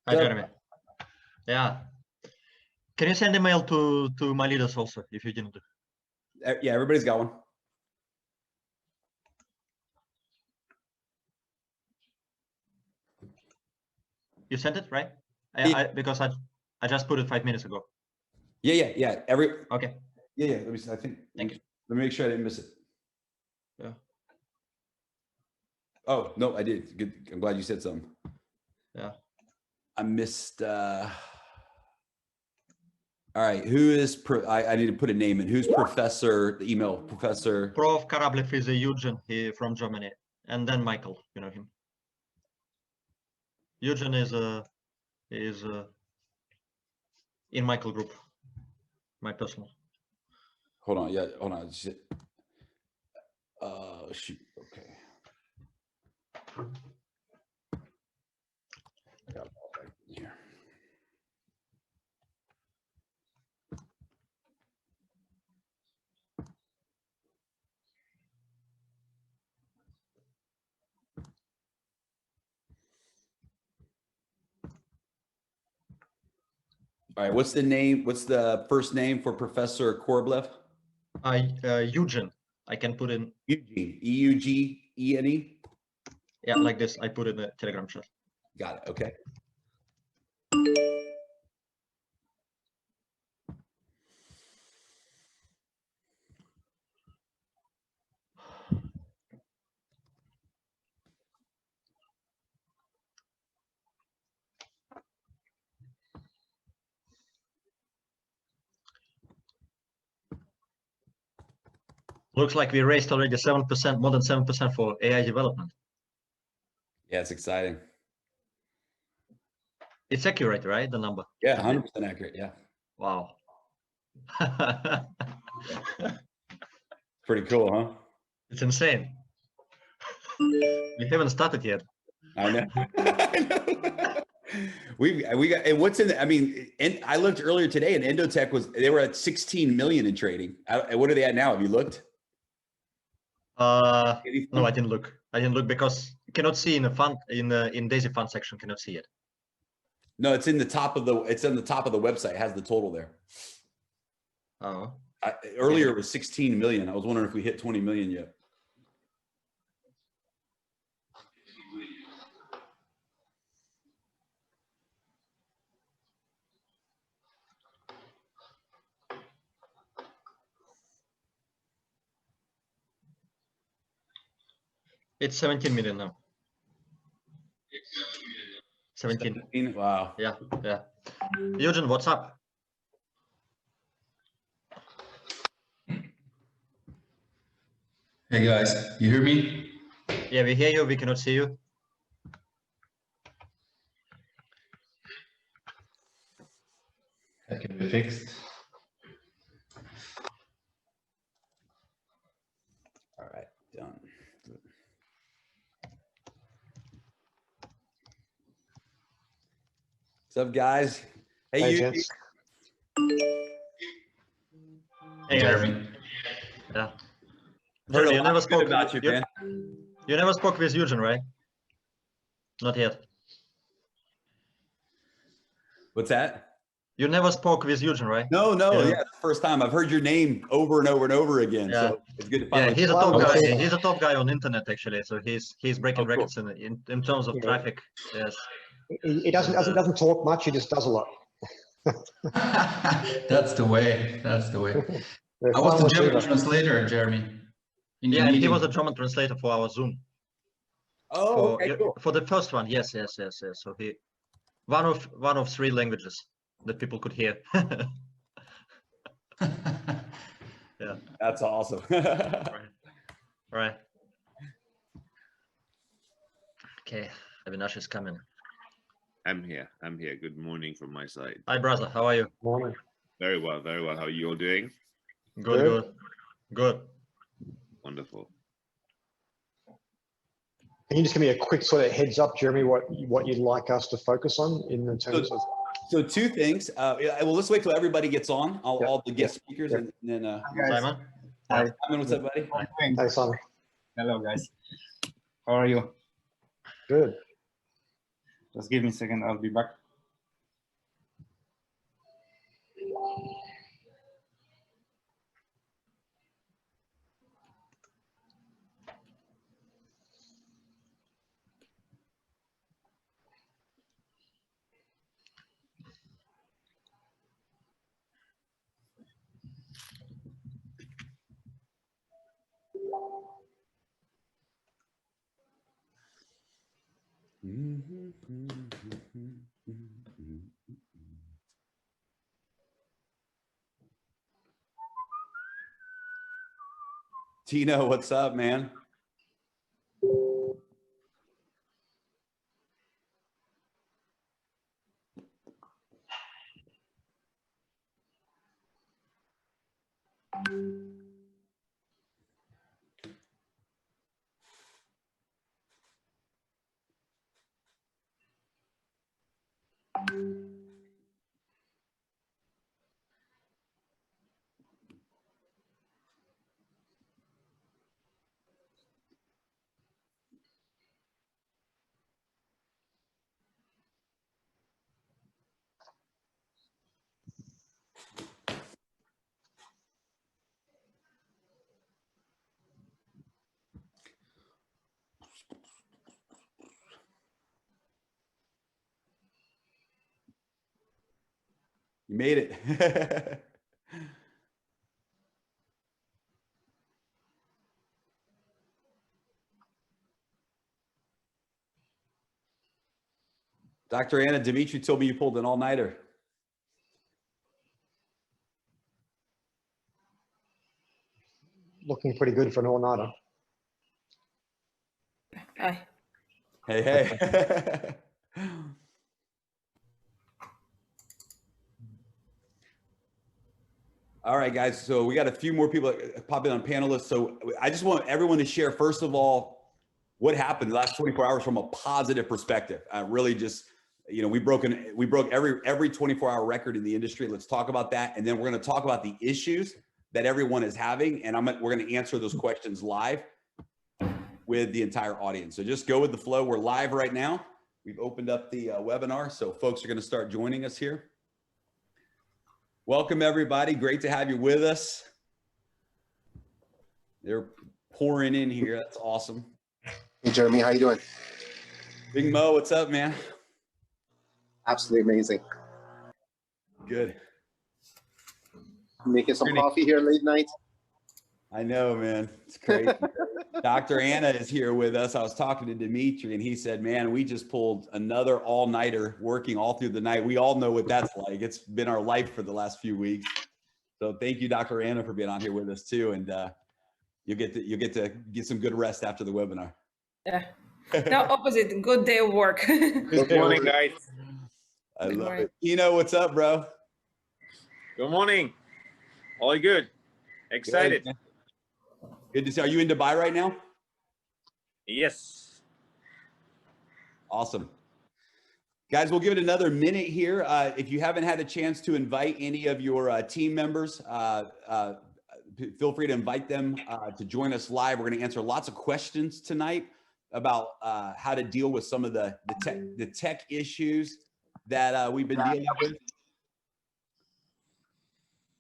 Hi, Jeremy. Yeah. Can you send a mail to my leaders also, if you didn't do? Yeah, everybody's got one. You sent it, right? Yeah. Because I just put it 5 minutes ago. Yeah. Okay. Yeah. Let me see. I think. Thank you. Let me make sure I didn't miss it. Yeah. Oh no, I did. Good. I'm glad you said something. Yeah. I missed. All right. Who is? I need to put a name in. Who's Professor? The email Professor. Prof. Karablev is a Eugen from Germany, and then Michael. You know him. Eugen is in Michael group. My personal. Hold on. Yeah. Hold on. Shoot. Okay. Here. All right. What's the name? What's the first name for Professor Korblev? Eugen. I can put in Eugene. E-U-G-E-N-E. Yeah, like this. I put in the Telegram chat. Got it. Okay. Looks like we raised already 7%, more than 7% for AI development. Yeah, it's exciting. It's accurate, right? The number. Yeah, 100% accurate. Yeah. Wow. Pretty cool, huh? It's insane. We haven't started yet. I know. I know. we got, and what's in the, I mean, and I looked earlier today and Endotech they were at 16 million in trading. What are they at now? Have you looked? No, I didn't look. I didn't look because you cannot see in the fund in Daisy fund section, cannot see it. No, it's in the top of the website. It has the total there. Oh. Earlier it was 16 million. I was wondering if we hit 20 million yet. It's 17 million now. 17. Wow. Yeah. Eugen, what's up? Hey guys, you hear me? Yeah, we hear you. We cannot see you. That can be fixed. All right, done. What's up, guys? Hey, you. Hey, Jeremy. Yeah. Jeremy, you never spoke about you, man. You never spoke with Eugen, right? Not yet. What's that? You never spoke with Eugen, right? No, yeah, it's the first time. I've heard your name over and over and over again. Yeah. So it's good to finally. Yeah, he's a top guy. He's a top guy on internet actually. So he's breaking cool. records in terms of traffic. Yes. He doesn't talk much. He just does a lot. That's the way. That's the way. I was the German translator, Jeremy. Yeah, and he was a German translator for our Zoom. Oh, okay, cool. For the first one, yes. So he one of 3 languages that people could hear. Yeah. That's awesome. Right. Okay, Avinash is coming. I'm here. Good morning from my side. Hi, brother. How are you? Morning. Very well. How are you all doing? Good. Wonderful. Can you just give me a quick sort of heads up, Jeremy, what you'd like us to focus on in the terms of? So 2 things. Well, let's wait till everybody gets on. All the guest speakers, and then. Simon. Hi. Simon, what's up, buddy? Hi, Simon. Hello, guys. How are you? Good. Just give me a second. I'll be back. Tino, what's up, man? You made it. Dr. Anna, Dimitri told me you pulled an all-nighter. Looking pretty good for an all-nighter. Hi. Hey, hey. All right, guys. So we got a few more people popping on panelists. So I just want everyone to share, first of all, what happened the last 24 hours from a positive perspective. Really just, you know, we broke every 24-hour record in the industry. Let's talk about that. And then we're going to talk about the issues that everyone is having. And we're going to answer those questions live with the entire audience. So just go with the flow. We're live right now. We've opened up the webinar. So folks are going to start joining us here. Welcome, everybody. Great to have you with us. They're pouring in here. That's awesome. Hey, Jeremy, how you doing? Big Mo, what's up, man? Absolutely amazing. Good. Making some coffee here late night. I know, man. It's crazy. Dr. Anna is here with us. I was talking to Dimitri and he said, man, we just pulled another all-nighter working all through the night. We all know what that's like. It's been our life for the last few weeks. So thank you, Dr. Anna, for being on here with us too. And you'll get to get some good rest after the webinar. Yeah. No, opposite. Good day of work. Good morning, guys. I love it. Eno, what's up, bro? Good morning. All good. Excited. Good to see. Are you in Dubai right now? Yes. Awesome. Guys, we'll give it another minute here. If you haven't had a chance to invite any of your team members, feel free to invite them to join us live. We're going to answer lots of questions tonight about how to deal with some of the tech issues that we've been dealing with.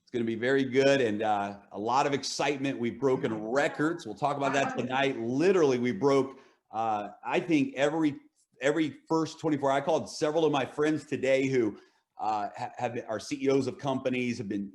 It's going to be very good and a lot of excitement. We've broken records. We'll talk about that tonight. Literally, we broke, I think, every first 24 hours. I called several of my friends today who are CEOs of companies, have been,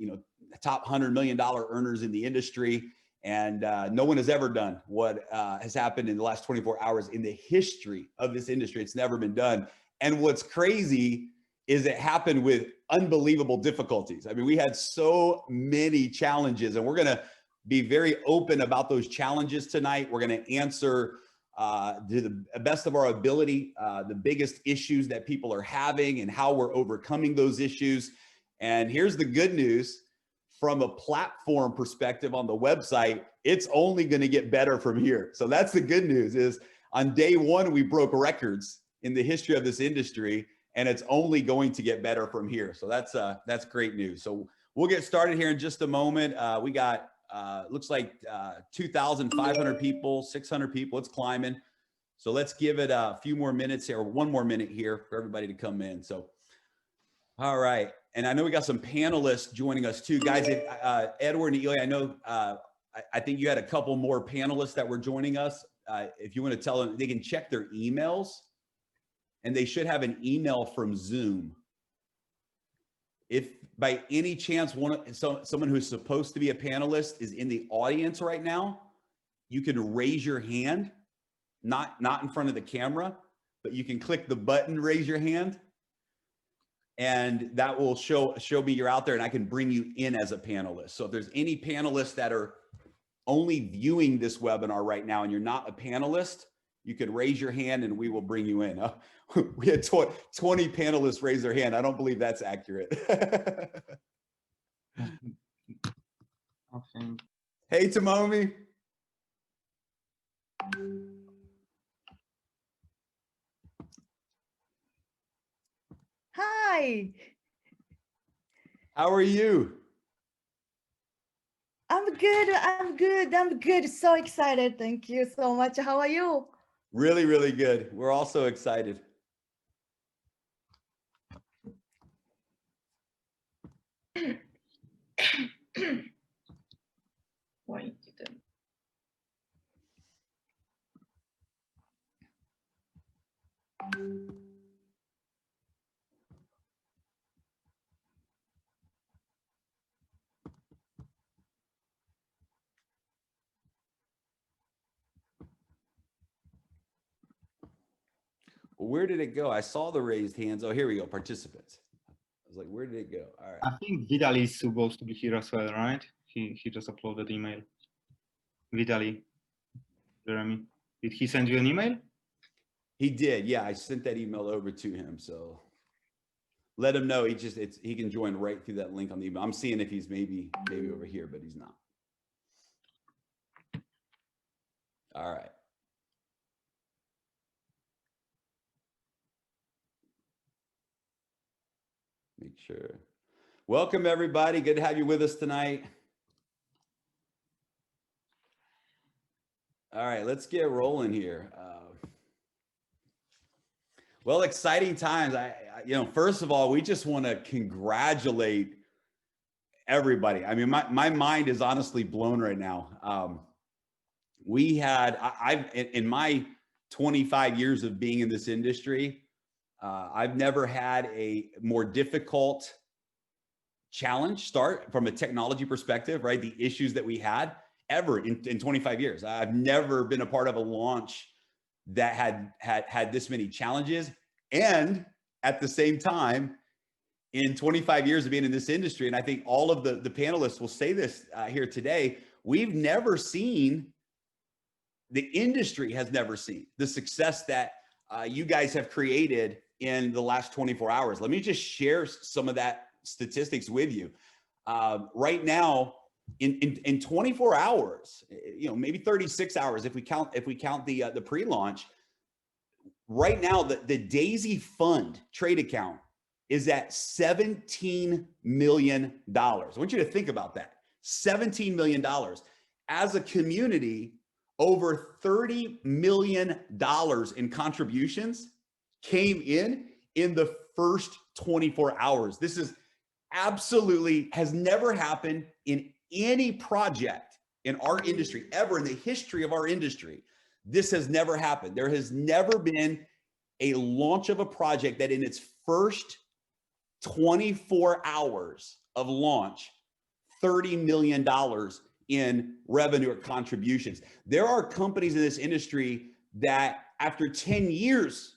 top $100 million earners in the industry. And no one has ever done what has happened in the last 24 hours in the history of this industry. It's never been done. And what's crazy is it happened with unbelievable difficulties. I mean, we had so many challenges, and we're going to be very open about those challenges tonight. We're going to answer to the best of our ability the biggest issues that people are having and how we're overcoming those issues. And here's the good news. From a platform perspective on the website, it's only going to get better from here. So that's the good news. Is on day one, we broke records in the history of this industry, and it's only going to get better from here. So that's great news. So we'll get started here in just a moment. We got looks like 2,500 people, 600 people. It's climbing. So let's give it a few more minutes here, or one more minute here for everybody to come in. So, all right. And I know we got some panelists joining us too, guys. Edward and Eli, I know, I think you had a couple more panelists that were joining us. If you want to tell them, they can check their emails, and they should have an email from Zoom. If by any chance someone who's supposed to be a panelist is in the audience right now, you can raise your hand, not in front of the camera, but you can click the button, raise your hand, and that will show me you're out there, and I can bring you in as a panelist. So if there's any panelists that are only viewing this webinar right now and you're not a panelist, you can raise your hand and we will bring you in. We had 20 panelists raise their hand. I don't believe that's accurate. Okay. Hey, Tomomi. Hi. How are you? I'm good. I'm good. I'm good. So excited. Thank you so much. How are you? Really, really good. We're also excited. Why you didn't? Where did it go? I saw the raised hands. Oh, here we go. Participants. I was like, where did it go? All right. I think Vitaly is supposed to be here as well, right? He just uploaded email. Vitaly, Jeremy, did he send you an email? He did. Yeah, I sent that email over to him. So let him know. He can join right through that link on the email. I'm seeing if he's maybe over here, but he's not. All right. Make sure. Welcome, everybody. Good to have you with us tonight. All right, let's get rolling here. Well, exciting times. First of all, we just want to congratulate everybody. I mean, my mind is honestly blown right now. In my 25 years of being in this industry, I've never had a more difficult challenge start from a technology perspective, right? The issues that we had ever in 25 years. I've never been a part of a launch that had this many challenges. And at the same time, in 25 years of being in this industry, and I think all of the panelists will say this here today, we've never seen, the industry has never seen the success that you guys have created in the last 24 hours. Let me just share some of that statistics with you. Right now, in 24 hours, maybe 36 hours if we count the pre-launch. Right now, the Daisy Fund trade account is at $17 million. I want you to think about that. $17 million. As a community, over $30 million in contributions came in the first 24 hours. This is absolutely has never happened in any project in our industry, ever in the history of our industry. This has never happened. There has never been a launch of a project that in its first 24 hours of launch, $30 million in revenue or contributions. There are companies in this industry that after 10 years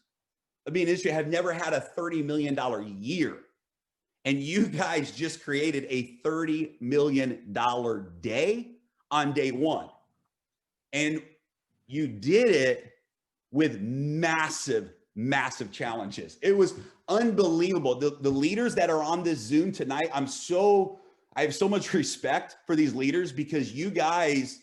of being in the industry have never had a $30 million year. And you guys just created a $30 million day on day one. And you did it with massive, massive challenges. It was unbelievable. The leaders that are on this Zoom tonight, I have so much respect for these leaders because you guys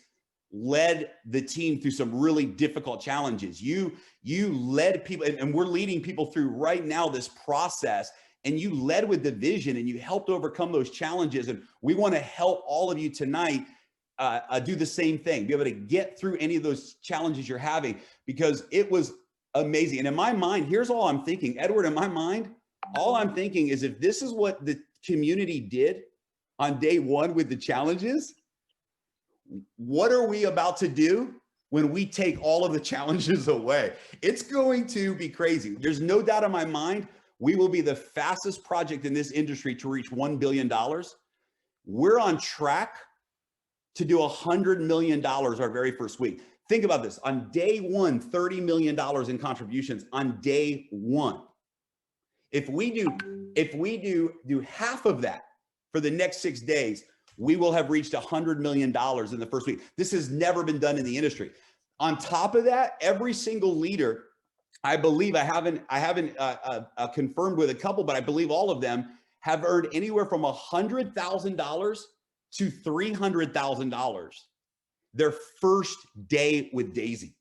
led the team through some really difficult challenges. You led people, and we're leading people through right now this process, and you led with the vision and you helped overcome those challenges. And we want to help all of you tonight do the same thing, be able to get through any of those challenges you're having, because it was amazing. And in my mind, here's all I'm thinking, Edward, in my mind, all I'm thinking is if this is what the community did on day one with the challenges, what are we about to do when we take all of the challenges away? It's going to be crazy. There's no doubt in my mind, we will be the fastest project in this industry to reach $1 billion. We're on track to do $100 million our very first week. Think about this. On day one, $30 million in contributions on day one. If we do half of that for the next 6 days, we will have reached $100 million in the first week. This has never been done in the industry. On top of that, every single leader, I believe, I haven't confirmed with a couple, but I believe all of them have earned anywhere from $100,000 to $300,000 their first day with Daisy.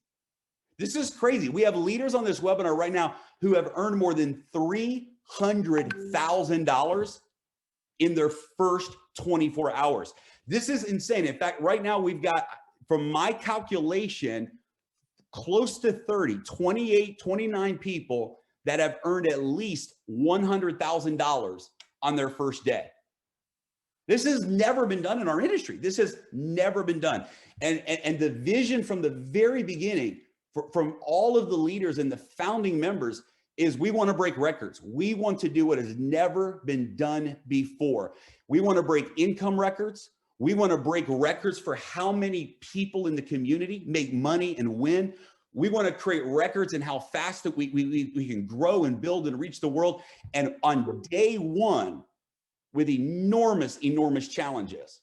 This is crazy. We have leaders on this webinar right now who have earned more than $300,000 in their first 24 hours. This is insane. In fact, right now we've got, from my calculation, close to 28, 29 people that have earned at least $100,000 on their first day. This has never been done in our industry. This has never been done. And the vision from the very beginning from all of the leaders and the founding members is we want to break records. We want to do what has never been done before. We want to break income records. We want to break records for how many people in the community make money and win. We want to create records in how fast that we can grow and build and reach the world. And on day one, with enormous challenges,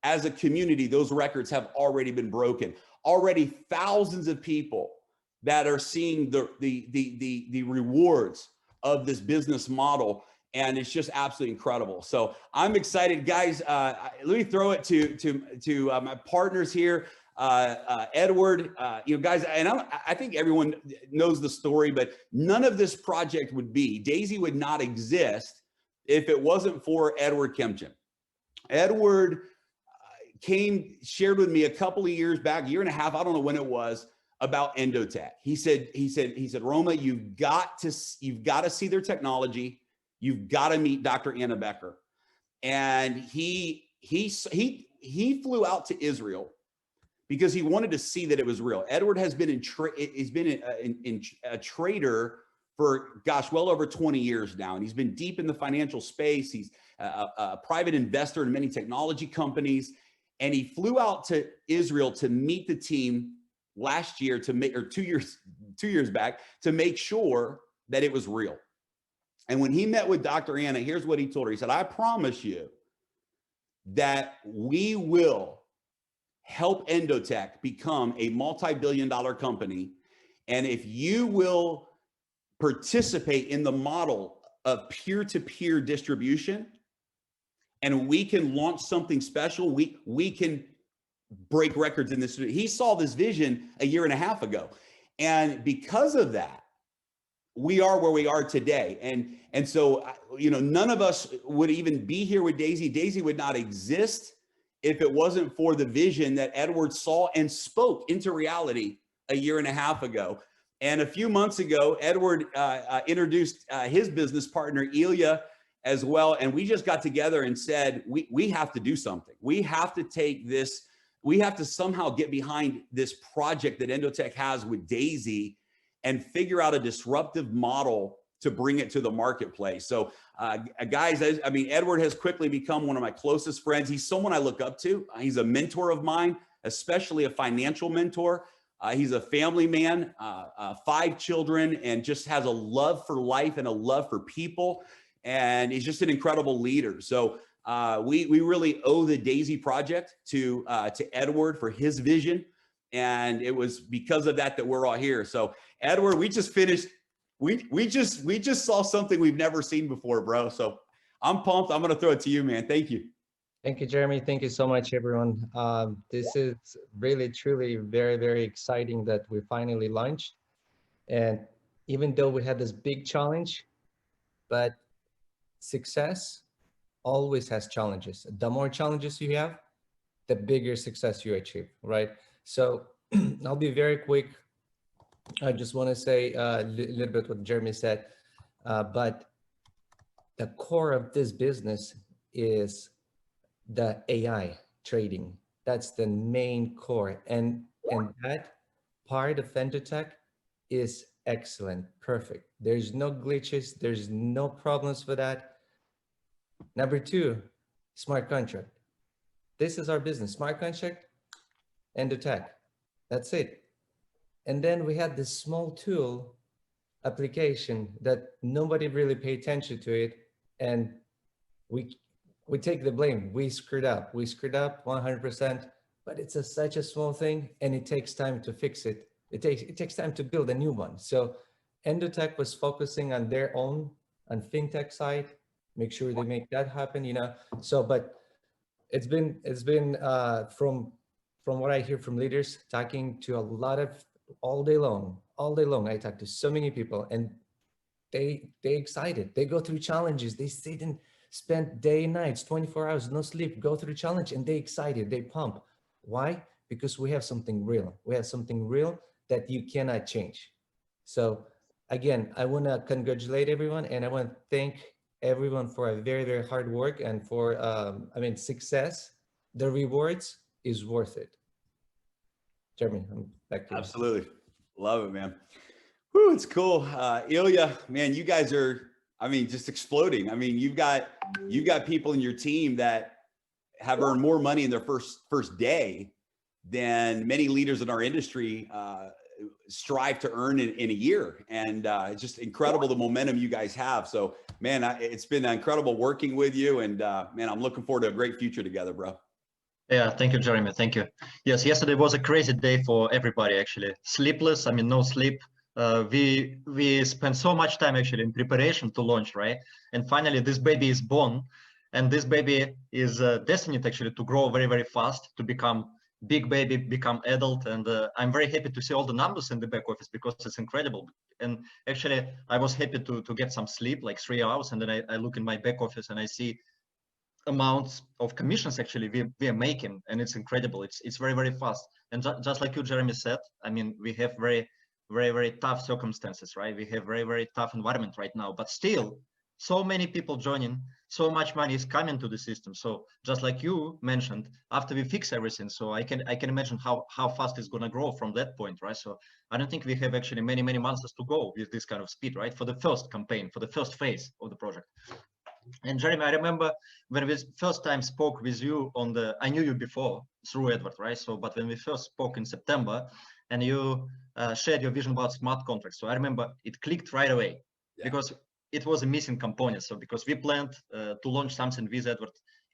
as a community, those records have already been broken. Already thousands of people that are seeing the rewards of this business model. And it's just absolutely incredible. So I'm excited, guys. Let me throw it to my partners here. Edward, guys, and I think everyone knows the story, but none of this project would be, Daisy would not exist if it wasn't for Edward Kempchin. Edward shared with me a couple of years back, a year and a half, I don't know when it was, about Endotech. He said, Roma, you've got to see their technology. You've got to meet Dr. Anna Becker. And he flew out to Israel because he wanted to see that it was real. Edward has been a trader for, gosh, well over 20 years now. And he's been deep in the financial space. He's a private investor in many technology companies. And he flew out to Israel to meet the team last year or 2 years back to make sure that it was real. And when he met with Dr. Anna, here's what he told her. He said, I promise you that we will help Endotech become a multi-billion-dollar company. And if you will participate in the model of peer-to-peer distribution, and we can launch something special, we can break records in this. He saw this vision a year and a half ago. And because of that, we are where we are today. And so, none of us would even be here with Daisy. Daisy would not exist if it wasn't for the vision that Edward saw and spoke into reality a year and a half ago. And a few months ago, Edward introduced his business partner, Ilya, as well. And we just got together and said, we have to do something. We have to take this, we have to somehow get behind this project that Endotech has with Daisy and figure out a disruptive model to bring it to the marketplace. So guys, Edward has quickly become one of my closest friends. He's someone I look up to. He's a mentor of mine, especially a financial mentor. He's a family man, 5 children, and just has a love for life and a love for people. And he's just an incredible leader. So we really owe the Daisy project to Edward for his vision. And it was because of that we're all here. So Edward, we just finished. We just saw something we've never seen before, bro. So I'm pumped. I'm going to throw it to you, man. Thank you. Thank you, Jeremy. Thank you so much, everyone. This is really, truly very, very exciting that we finally launched. And even though we had this big challenge, but success always has challenges. The more challenges you have, the bigger success you achieve, right? So I'll be very quick. I just want to say a little bit what Jeremy said, but the core of this business is the AI trading. That's the main core. And that part of Endotech is excellent, perfect. There's no glitches, there's no problems with that. Number 2, smart contract. This is our business, smart contract and the tech. That's it. And then we had this small tool application that nobody really paid attention to it. And we take the blame. We screwed up 100%, but it's such a small thing and it takes time to fix it. It takes time to build a new one. So Endotech was focusing on their own, on fintech side, make sure they make that happen, you know. So, but it's been from what I hear from leaders, talking to a lot of all day long, I talk to so many people and they excited. They go through challenges. They sit and spend day and nights, 24 hours, no sleep, go through challenge and they excited, they pump. Why? Because we have something real. We have something real that you cannot change. So again, I want to congratulate everyone and I want to thank everyone for a very, very hard work and for, success. The rewards is worth it. Jeremy, I'm back to you. Absolutely. Love it, man. Whew, it's cool. Ilya, man, you guys are, just exploding. You've got people in your team that have earned more money in their first day than many leaders in our industry strive to earn in a year. And it's just incredible the momentum you guys have. So, man, it's been incredible working with you. And man, I'm looking forward to a great future together, bro. Yeah, thank you, Jeremy. Thank you. Yes, yesterday was a crazy day for everybody, actually. Sleepless, no sleep. We spent so much time actually in preparation to launch, right? And finally, this baby is born. And this baby is destined actually to grow very, very fast, to become big baby, become adult. And I'm very happy to see all the numbers in the back office because it's incredible. And actually, I was happy to get some sleep, like 3 hours. And then I look in my back office and I see amounts of commissions actually we are making, and it's incredible. It's very, very fast. And just like you, Jeremy, said, we have very, very, very tough circumstances, right? We have very, very tough environment right now, but still so many people joining, so much money is coming to the system. So just like you mentioned, after we fix everything, so I can imagine how fast it's going to grow from that point, right? So I don't think we have actually many months to go with this kind of speed, right? For the first campaign, for the first phase of the project. And Jeremy, I remember when we first time spoke with you I knew you before through Edward, right? So, but when we first spoke in September and you shared your vision about smart contracts, so I remember it clicked right away because it was a missing component. So because we planned to launch something with Edward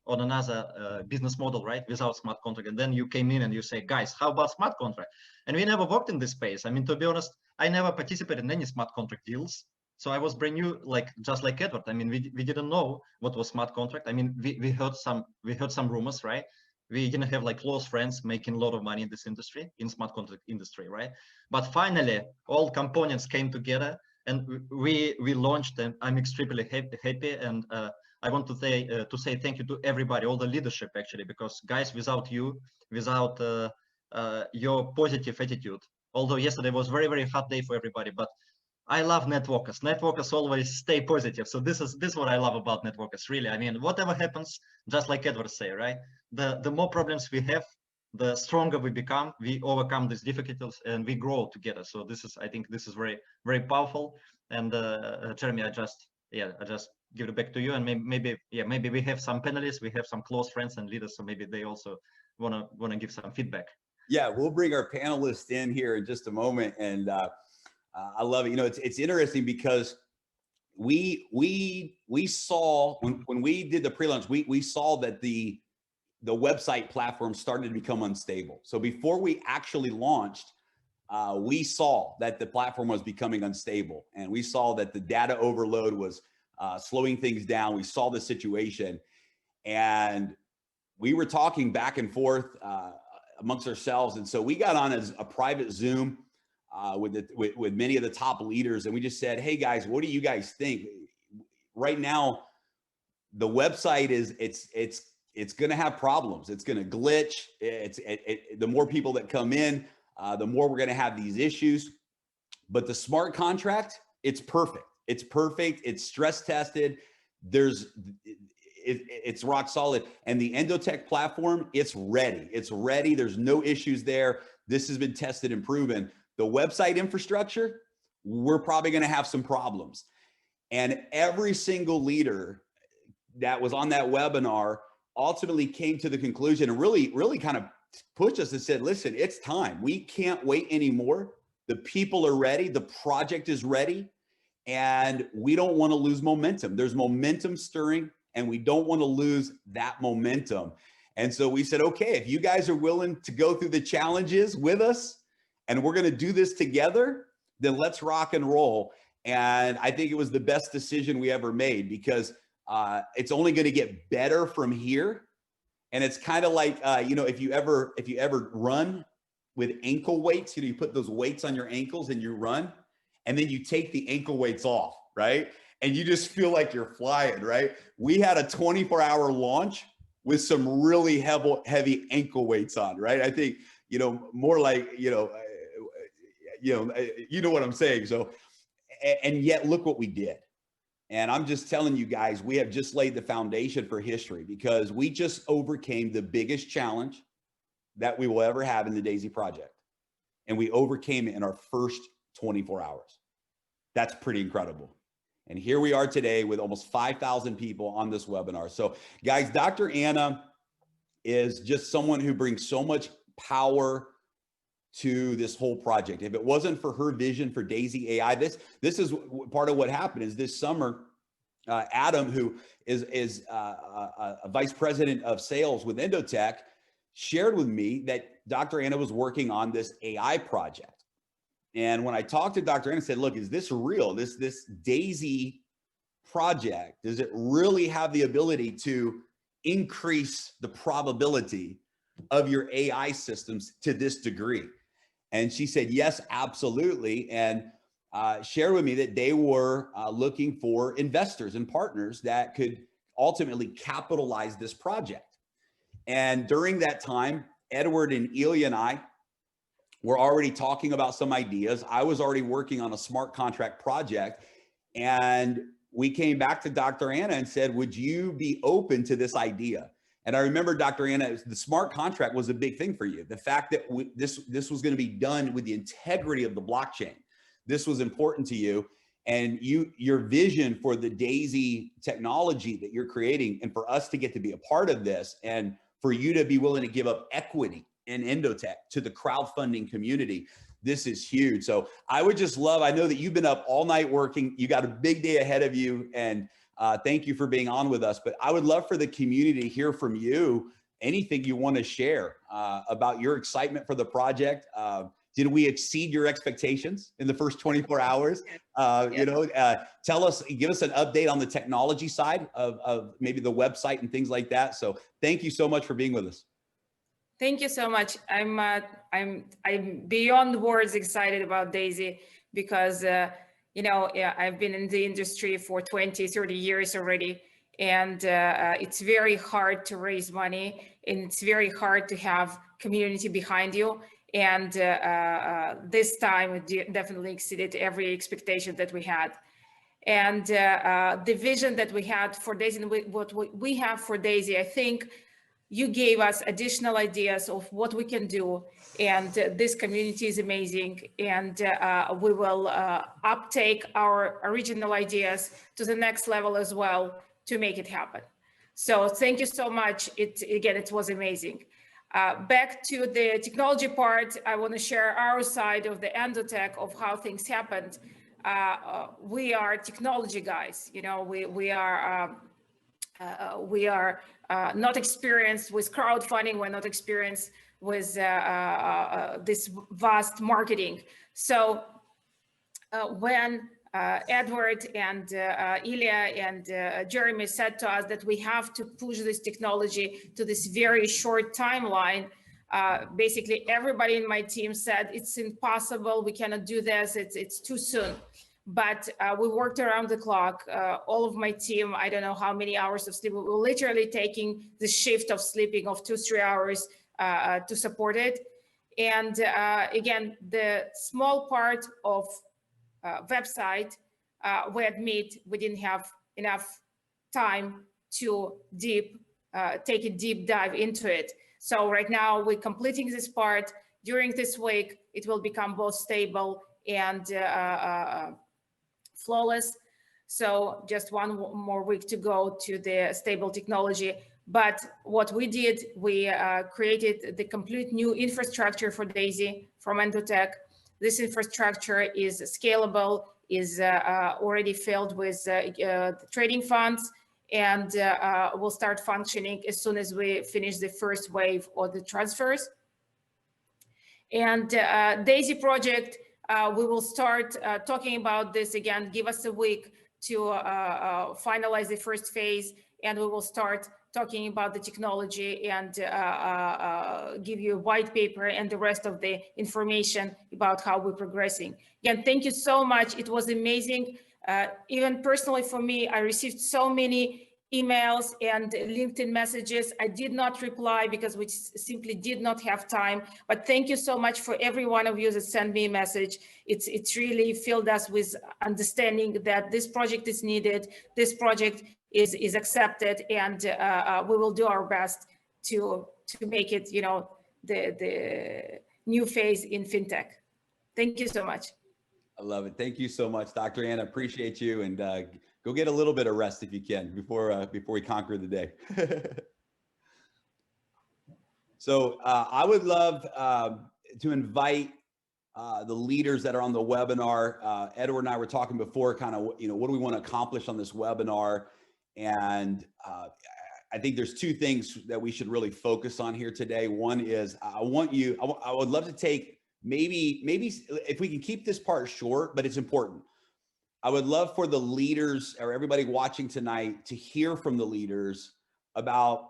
on another business model, right? Without smart contract. And then you came in and you say, guys, how about smart contract? And we never worked in this space. To be honest, I never participated in any smart contract deals. So I was brand new, just like Edward. We didn't know what was smart contract. We heard some rumors, right? We didn't have close friends making a lot of money in this industry, in smart contract industry, right? But finally, all components came together and we launched, and I'm extremely happy. And I want to say thank you to everybody, all the leadership actually, because guys, without you, without your positive attitude, although yesterday was very, very hard day for everybody, but I love networkers. Networkers always stay positive. So this is what I love about networkers, really. Whatever happens, just like Edward say, right? The more problems we have, the stronger we become. We overcome these difficulties and we grow together. So I think this is very, very powerful. And Jeremy, I just give it back to you. And maybe we have some panelists, we have some close friends and leaders, so maybe they also wanna give some feedback. Yeah, we'll bring our panelists in here in just a moment. And I love it. It's interesting because we saw when we did the pre-launch, we saw that the website platform started to become unstable. So before we actually launched, we saw that the platform was becoming unstable, and we saw that the data overload was slowing things down. We saw the situation, and we were talking back and forth amongst ourselves. And so we got on as a private Zoom with many of the top leaders, and we just said, hey guys, what do you guys think? Right now, the website it's going to have problems. It's going to glitch. The more people that come in, the more we're going to have these issues. But the smart contract, it's perfect. It's perfect. It's stress tested. It's rock solid. And the Endotech platform, it's ready. It's ready. There's no issues there. This has been tested and proven. The website infrastructure, we're probably going to have some problems. And every single leader that was on that webinar ultimately came to the conclusion and really kind of pushed us and said, listen, it's time. We can't wait anymore. The people are ready. The project is ready. And we don't want to lose momentum. There's momentum stirring, and we don't want to lose that momentum. And so we said, okay, if you guys are willing to go through the challenges with us and we're going to do this together, then let's rock and roll. And I think it was the best decision we ever made, because it's only going to get better from here. And it's kind of like, you know, if you ever run with ankle weights, you know, you put those weights on your ankles and you run, and then you take the ankle weights off, right? And you just feel like you're flying, right? We had a 24-hour launch with some really heavy ankle weights on, right? I think, you know, more like, you know what I'm saying. So, and yet look what we did. And I'm just telling you guys, we have just laid the foundation for history, because we just overcame the biggest challenge that we will ever have in the DAISY project. And we overcame it in our first 24 hours. That's pretty incredible. And here we are today with almost 5,000 people on this webinar. So guys, Dr. Anna is just someone who brings so much power to this whole project. If it wasn't for her vision for DAISY AI, this is part of what happened. Is this summer, Adam, who is a vice president of sales with Endotech, shared with me that Dr. Anna was working on this AI project. And when I talked to Dr. Anna, I said, look, is this real? This DAISY project, does it really have the ability to increase the probability of your AI systems to this degree? And she said, yes, absolutely. And shared with me that they were looking for investors and partners that could ultimately capitalize this project. And during that time, Edward and Ilya and I were already talking about some ideas. I was already working on a smart contract project. And we came back to Dr. Anna and said, would you be open to this idea? And I remember, Dr. Anna, the smart contract was a big thing for you. The fact that this was going to be done with the integrity of the blockchain. This was important to you. And your vision for the DAISY technology that you're creating, and for us to get to be a part of this, and for you to be willing to give up equity in Endotech to the crowdfunding community, this is huge. So I would just love, I know that you've been up all night working, you got a big day ahead of you, and thank you for being on with us. But I would love for the community to hear from you, anything you want to share about your excitement for the project. Did we exceed your expectations in the first 24 hours? You know, tell us, give us an update on the technology side of maybe the website and things like that. So thank you so much for being with us. Thank you so much. I'm beyond words excited about DAISY, because you know, I've been in the industry for 20, 30 years already, and it's very hard to raise money, and it's very hard to have community behind you. And this time it definitely exceeded every expectation that we had. And the vision that we had for DAISY, and what we have for DAISY, I think you gave us additional ideas of what we can do. And this community is amazing. And we will uptake our original ideas to the next level as well to make it happen. So thank you so much. It was amazing. Back to the technology part, I want to share our side of the Endotech of how things happened. We are technology guys. You know, we are not experienced with crowdfunding. We're not experienced with this vast marketing. So when Edward and Ilya and Jeremy said to us that we have to push this technology to this very short timeline, basically everybody in my team said it's impossible, we cannot do this, it's too soon. But we worked around the clock. All of my team, I don't know how many hours of sleep, we were literally taking the shift of sleeping of 2-3 hours to support it. And again, the small part of website, we admit we didn't have enough time to take a deep dive into it. So right now we're completing this part. During this week, it will become both stable and flawless. So just one more week to go to the stable technology. But what we did, we created the complete new infrastructure for Daisy from Endotech. This infrastructure is scalable, is already filled with trading funds, and will start functioning as soon as we finish the first wave of the transfers. And Daisy project, we will start talking about this again. Give us a week to finalize the first phase, and we will start talking about the technology and give you a white paper and the rest of the information about how we're progressing. Again, thank you so much. It was amazing. Even personally for me, I received so many emails and LinkedIn messages. I did not reply because we simply did not have time. But thank you so much for every one of you that sent me a message. It's really filled us with understanding that this project is needed. This project is accepted, and we will do our best to make it, you know, the new phase in fintech. Thank you so much. I love it. Thank you so much, Dr. Anna. Appreciate you, and go get a little bit of rest if you can before we conquer the day. So I would love to invite the leaders that are on the webinar. Edward and I were talking before, kind of, you know, what do we want to accomplish on this webinar? And I think there's two things that we should really focus on here today. One is I would love to take maybe if we can keep this part short, but it's important. I would love for the leaders or everybody watching tonight to hear from the leaders about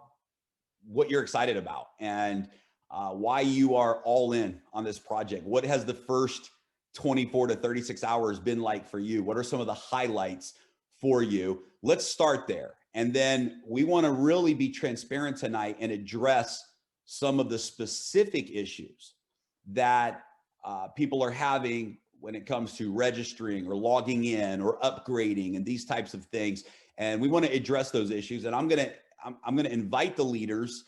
what you're excited about and why you are all in on this project. What has the first 24 to 36 hours been like for you? What are some of the highlights for you? Let's start there. And then we want to really be transparent tonight and address some of the specific issues that people are having when it comes to registering or logging in or upgrading and these types of things. And we want to address those issues. And I'm going to invite the leaders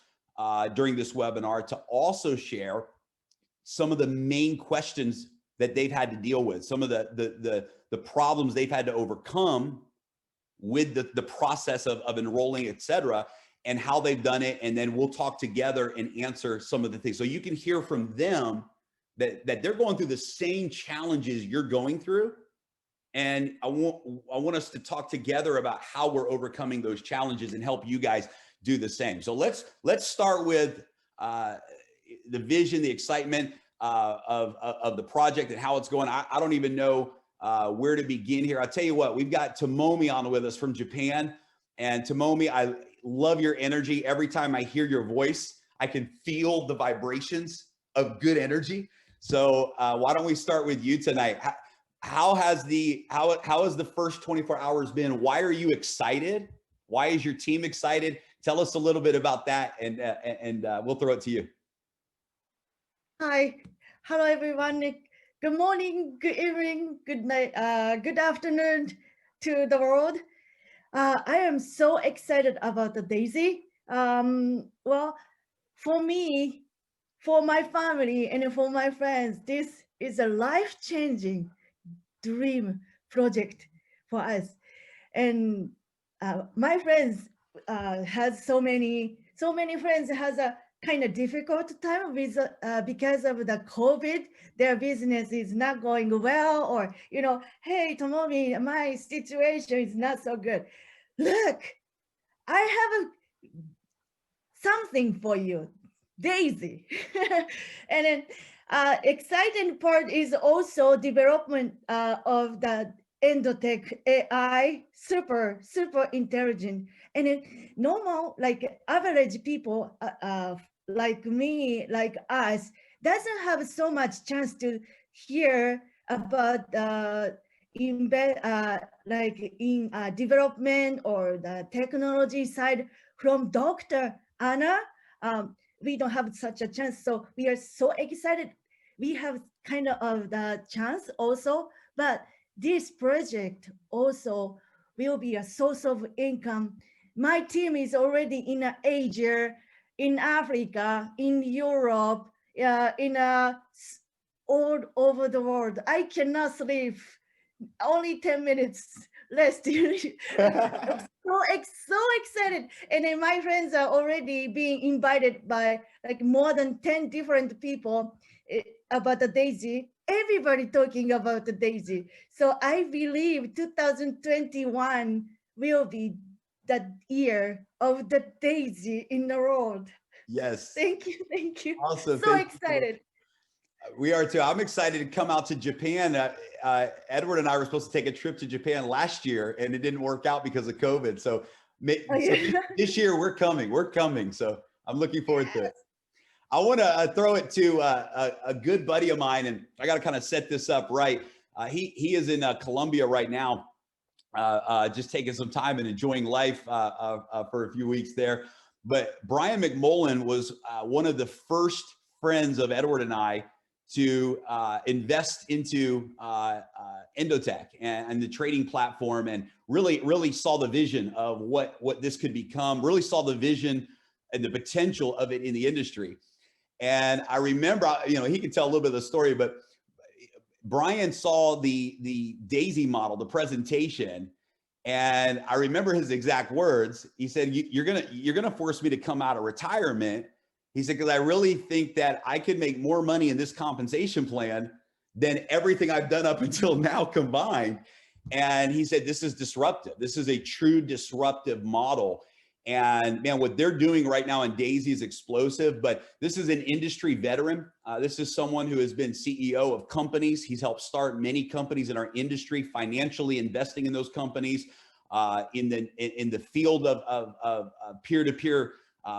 during this webinar to also share some of the main questions that they've had to deal with, some of the problems they've had to overcome with the process of enrolling, et cetera, and how they've done it. And then we'll talk together and answer some of the things. So you can hear from them that they're going through the same challenges you're going through. And I want us to talk together about how we're overcoming those challenges and help you guys do the same. So let's start with the vision, the excitement of the project and how it's going. I don't even know where to begin here. I'll tell you what, we've got Tomomi on with us from Japan. And Tomomi, I love your energy. Every time I hear your voice, I can feel the vibrations of good energy. So why don't we start with you tonight? How has the first 24 hours been? Why are you excited? Why is your team excited? Tell us a little bit about that, and we'll throw it to you. Hi, hello everyone. Good morning, good evening, good night, good afternoon to the world. I am so excited about the Daisy. Well, for me, for my family, and for my friends, this is a life-changing dream project for us. And my friends has so many friends has a kind of difficult time with because of the COVID. Their business is not going well, or, you know, hey, Tomomi, my situation is not so good. Look, I have something for you, Daisy. And then exciting part is also development of the Endotech AI, super intelligent. And then normal, like average people like me, like us, doesn't have so much chance to hear about development or the technology side from Dr. Anna. We don't have such a chance, so we are so excited. We have kind of the chance also, but this project also will be a source of income. My team is already in Asia, in Africa, in Europe, all over the world. I cannot sleep only 10 minutes less. I'm so excited. And then my friends are already being invited by like more than 10 different people about the Daisy. Everybody talking about the Daisy. So I believe 2021 will be the year of the Daisy in the world. Yes. Thank you. Thank you. Awesome. So excited. We are too. I'm excited to come out to Japan. Edward and I were supposed to take a trip to Japan last year, and it didn't work out because of COVID. So, this year we're coming. We're coming. So I'm looking forward to it. I want to throw it to a good buddy of mine, and I got to kind of set this up right. He is in Colombia right now, just taking some time and enjoying life for a few weeks there. But Brian McMullen was one of the first friends of Edward and I to invest into Endotech and the trading platform, and really saw the vision of what this could become, really saw the vision and the potential of it in the industry. And I remember, he can tell a little bit of the story, but Brian saw the Daisy model, the presentation, and I remember his exact words. He said, you're gonna force me to come out of retirement. He said, because I really think that I could make more money in this compensation plan than everything I've done up until now combined. And he said, this is disruptive. This is a true disruptive model. And man, what they're doing right now in Daisy is explosive, but this is an industry veteran. This is someone who has been CEO of companies. He's helped start many companies in our industry, financially investing in those companies, in the field of peer-to-peer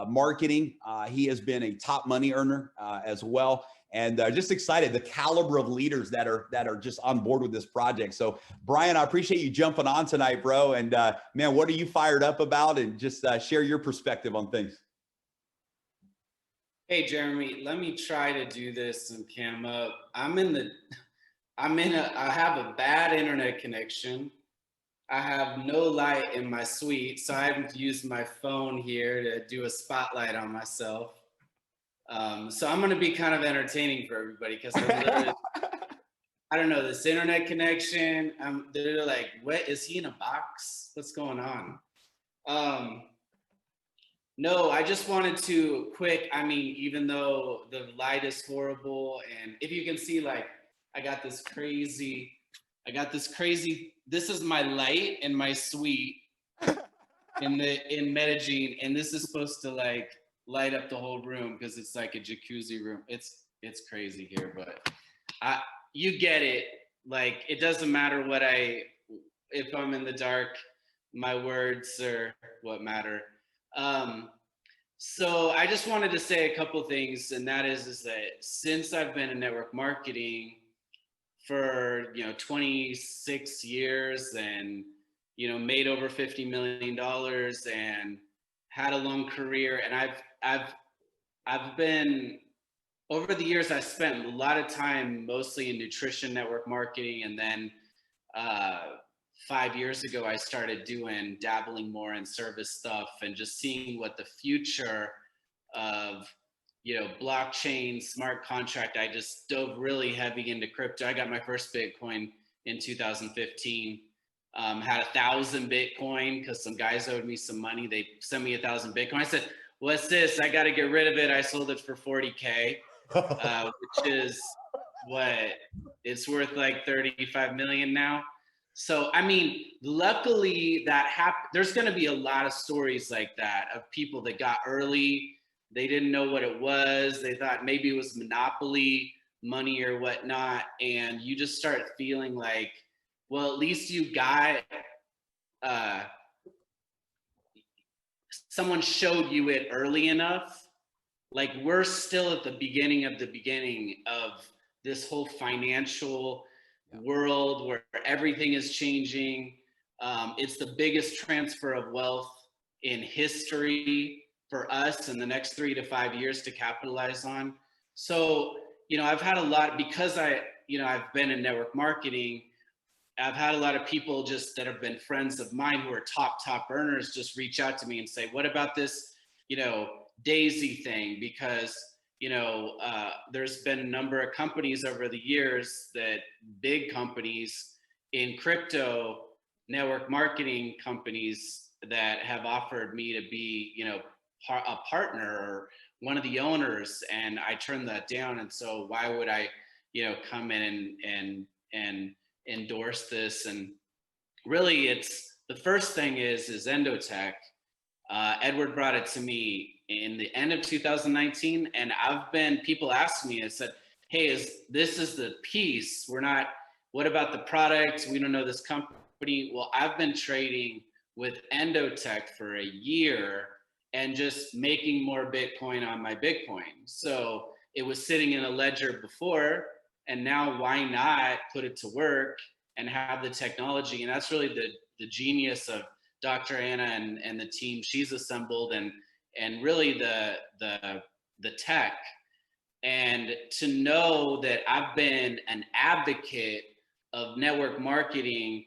marketing. He has been a top money earner as well. And just excited, the caliber of leaders that are just on board with this project. So Brian, I appreciate you jumping on tonight, bro. And man, what are you fired up about? And just share your perspective on things. Hey, Jeremy, let me try to do this and cam up. I have a bad internet connection. I have no light in my suite, so I have to use my phone here to do a spotlight on myself. So I'm going to be kind of entertaining for everybody because I don't know, this internet connection. They're like, what, is he in a box? What's going on? No, I just wanted to even though the light is horrible, and if you can see, like, I got this crazy, this is my light in my suite in Medellin, and this is supposed to like light up the whole room because it's like a jacuzzi room. It's crazy here, but you get it. Like, it doesn't matter if I'm in the dark, my words are what matter. So I just wanted to say a couple things, and that is that since I've been in network marketing for 26 years and made over $50 million and had a long career, and I've been, over the years, I spent a lot of time mostly in nutrition network marketing, and then 5 years ago I started dabbling more in service stuff and just seeing what the future of blockchain, smart contract. I just dove really heavy into crypto. I got my first Bitcoin in 2015. Had 1,000 Bitcoin because some guys owed me some money. They sent me 1,000 Bitcoin. I said, what's this? I got to get rid of it. I sold it for 40K, which is it's worth like 35 million now. So, I mean, luckily that happened. There's going to be a lot of stories like that of people that got early. They didn't know what it was. They thought maybe it was monopoly money or whatnot. And you just start feeling like, well, at least you got, someone showed you it early enough. Like, we're still at the beginning of this whole financial world where everything is changing. It's the biggest transfer of wealth in history for us in the next 3 to 5 years to capitalize on. So, I've had a lot, because I've been in network marketing. I've had a lot of people just that have been friends of mine who are top earners just reach out to me and say, what about this, Daisy thing? Because, there's been a number of companies over the years, that big companies in crypto, network marketing companies that have offered me to be, you know, a partner or one of the owners, and I turned that down. And so why would I, you know, come in and endorse this? And really, it's the first thing is Endotech. Edward brought it to me in the end of 2019, and people ask me, I said, hey, this is the piece. What about the product? We don't know this company. Well, I've been trading with Endotech for a year and just making more Bitcoin on my Bitcoin. So it was sitting in a ledger before, and now why not put it to work and have the technology? And that's really the genius of Dr. Anna and the team she's assembled, and really the tech. And to know that I've been an advocate of network marketing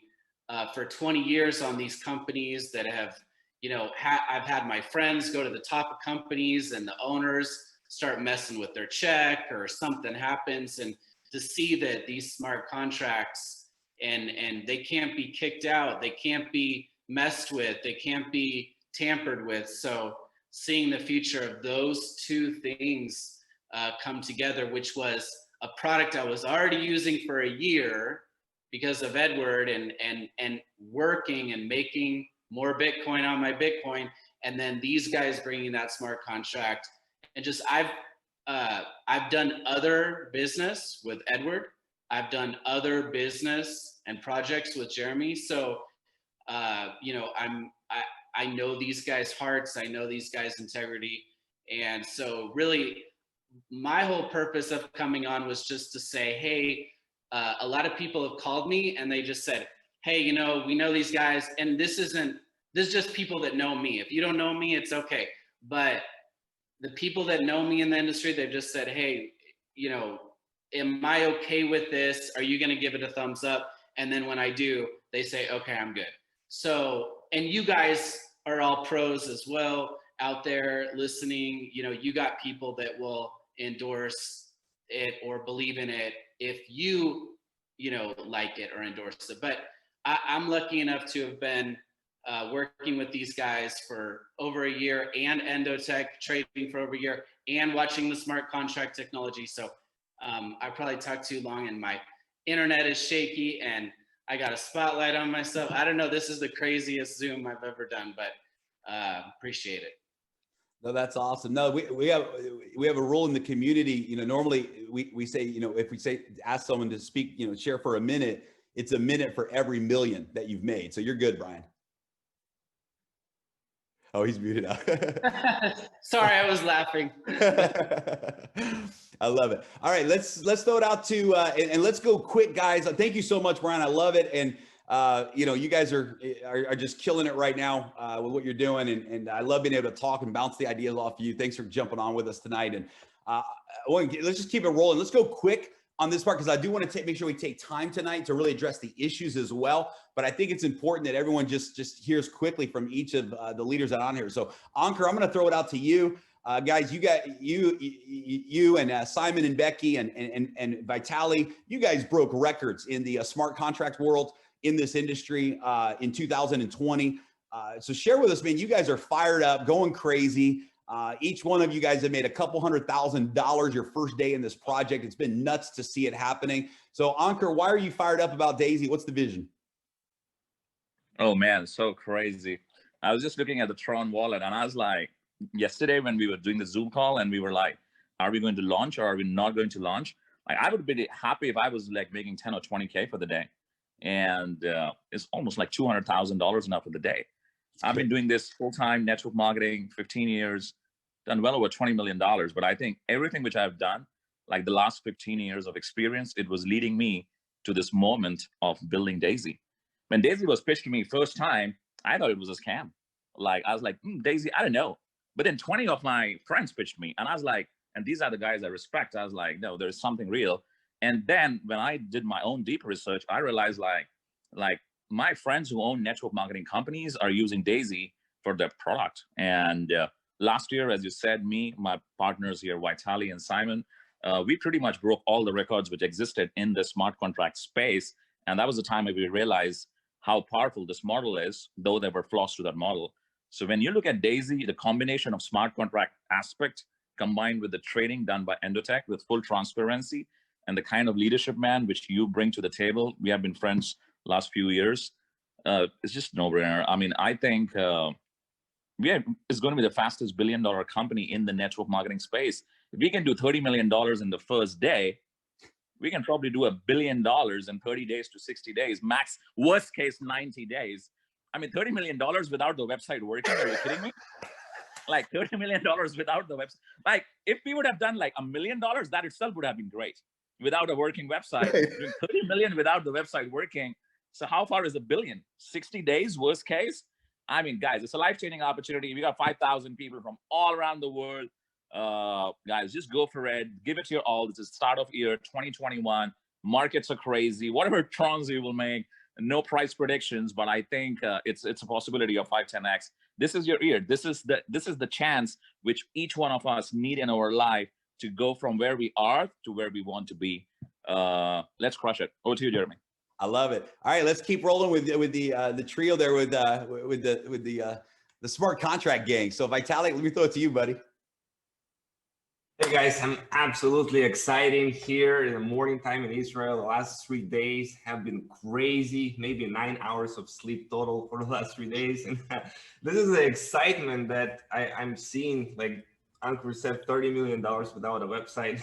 for 20 years on these companies that have, you know, I've had my friends go to the top of companies and the owners start messing with their check or something happens, and to see that these smart contracts and they can't be kicked out, they can't be messed with, they can't be tampered with. So seeing the future of those two things come together, which was a product I was already using for a year because of Edward, and working and making more Bitcoin on my Bitcoin, and then these guys bringing that smart contract. And just I've done other business with Edward, I've done other business and projects with Jeremy. So you know, I know these guys' hearts, I know these guys' integrity. And so really my whole purpose of coming on was just to say, hey, a lot of people have called me and they just said, hey, you know, we know these guys, and this is just people that know me. If you don't know me, it's okay. But the people that know me in the industry, they've just said, hey, you know, am I okay with this? Are you going to give it a thumbs up? And then when I do, they say, okay, I'm good. So, and you guys are all pros as well out there listening. You know, you got people that will endorse it or believe in it if you know, like it or endorse it. But I'm lucky enough to have been working with these guys for over a year, and Endotech trading for over a year, and watching the smart contract technology. So I probably talked too long and my internet is shaky and I got a spotlight on myself. I don't know. This is the craziest Zoom I've ever done, but appreciate it. No, that's awesome. No, we have a rule in the community. You know, normally we say, you know, if we say ask someone to speak, you know, share for a minute, it's a minute for every million that you've made. So you're good, Brian. Oh, he's muted now. Sorry, I was laughing. I love it. All right, let's throw it out to and let's go quick, guys. Thank you so much, Brian. I love it, and you know, you guys are just killing it right now with what you're doing, and I love being able to talk and bounce the ideas off of you. Thanks for jumping on with us tonight, and let's just keep it rolling. Let's go quick on this part because I do want to make sure we take time tonight to really address the issues as well. But I think it's important that everyone just hears quickly from each of the leaders that are on here. So Ankur, I'm going to throw it out to you. Guys, you and Simon and Becky and Vitali, you guys broke records in the smart contract world in this industry in 2020. So share with us, man, you guys are fired up, going crazy. Each one of you guys have made a couple $100,000 your first day in this project. It's been nuts to see it happening. So Ankur, why are you fired up about Daisy? What's the vision? Oh man, so crazy. I was just looking at the Tron wallet and I was like, yesterday when we were doing the Zoom call and we were like, are we going to launch or are we not going to launch? Like, I would be happy if I was like making 10 or 20K for the day. And it's almost like $200,000 now for the day. I've been doing this full-time network marketing, 15 years, done well over $20 million. But I think everything which I've done, like the last 15 years of experience, it was leading me to this moment of building Daisy. When Daisy was pitched to me first time, I thought it was a scam. Like, I was like, Daisy, I don't know. But then 20 of my friends pitched me and I was like, and these are the guys I respect. I was like, no, there's something real. And then when I did my own deep research, I realized like my friends who own network marketing companies are using Daisy for their product. And last year, as you said, me, my partners here, Vitali and Simon, we pretty much broke all the records which existed in the smart contract space. And that was the time we realized how powerful this model is, though there were flaws to that model. So when you look at Daisy, the combination of smart contract aspect combined with the trading done by Endotech with full transparency and the kind of leadership, man, which you bring to the table, we have been friends last few years, it's just no-brainer. I mean, I think it's going to be the fastest billion-dollar company in the network marketing space. If we can do $30 million in the first day, we can probably do $1 billion in 30 days to 60 days, max, worst case, 90 days. I mean, $30 million without the website working, are you kidding me? Like $30 million without the website. Like if we would have done like $1 million, that itself would have been great without a working website. Doing 30 million without the website working. So how far is $1 billion? 60 days, worst case? I mean, guys, it's a life-changing opportunity. We got 5,000 people from all around the world. Guys, just go for it. Give it your all. This is start of year 2021. Markets are crazy. Whatever trons you will make, no price predictions, but I think it's a possibility of 5-10x. This is your year. This is the chance which each one of us need in our life to go from where we are to where we want to be. Let's crush it. Over to you, Jeremy. I love it. All right, let's keep rolling with the trio there with the smart contract gang. So Vitalik, let me throw it to you, buddy. Hey guys, I'm absolutely excited here in the morning time in Israel. The last 3 days have been crazy, maybe 9 hours of sleep total for the last 3 days. And this is the excitement that I'm seeing, like Ankur said, $30 million without a website.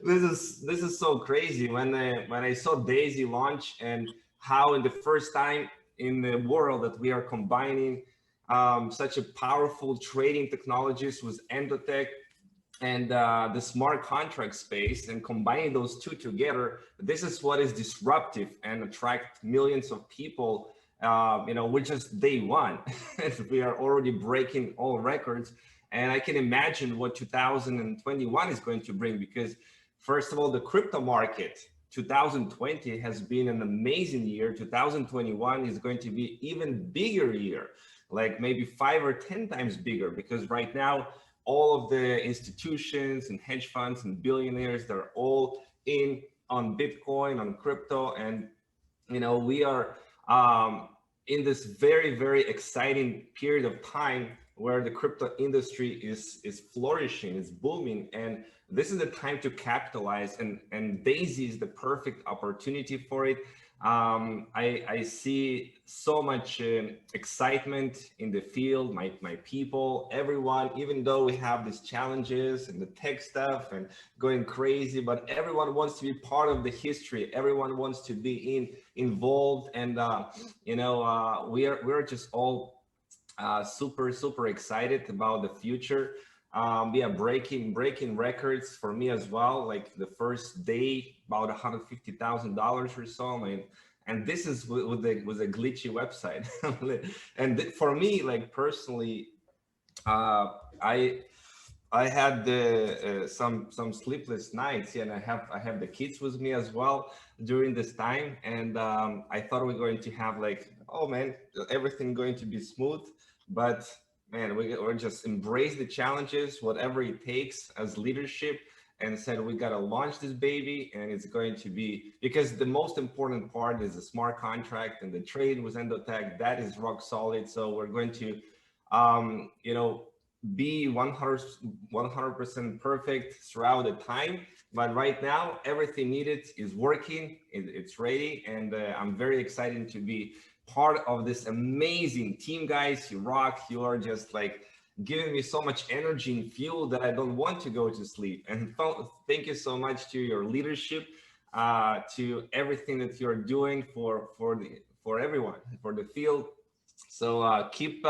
This is so crazy. When I saw Daisy launch and how in the first time in the world that we are combining such a powerful trading technologies with Endotech and the smart contract space, and combining those two together, this is what is disruptive and attract millions of people. We're just day one. We are already breaking all records. And I can imagine what 2021 is going to bring, because first of all, the crypto market, 2020 has been an amazing year. 2021 is going to be even bigger year, like maybe 5 or 10 times bigger, because right now, all of the institutions and hedge funds and billionaires, they're all in on Bitcoin, on crypto. And, we are in this very, very exciting period of time where the crypto industry is flourishing, is booming. And this is the time to capitalize, and Daisy is the perfect opportunity for it. I see so much excitement in the field, my people, everyone, even though we have these challenges and the tech stuff and going crazy, but everyone wants to be part of the history. Everyone wants to be involved. And, we're just all super excited about the future. Breaking records for me as well. Like the first day, about $150,000 or so. And this is with a glitchy website. And for me, like personally, I had some sleepless nights, and I have the kids with me as well during this time. And I thought we were going to have like, oh man, everything going to be smooth. But man, we're just embrace the challenges, whatever it takes as leadership, and said we got to launch this baby. And it's going to be, because the most important part is the smart contract and the trade with Endotech. That is rock solid. So we're going to be 100% perfect throughout the time. But right now, everything needed is working. It's ready. And I'm very excited to be part of this amazing team, guys. You rock. You are just like giving me so much energy and fuel that I don't want to go to sleep. And thank you so much to your leadership, to everything that you're doing for everyone, for the field. So keep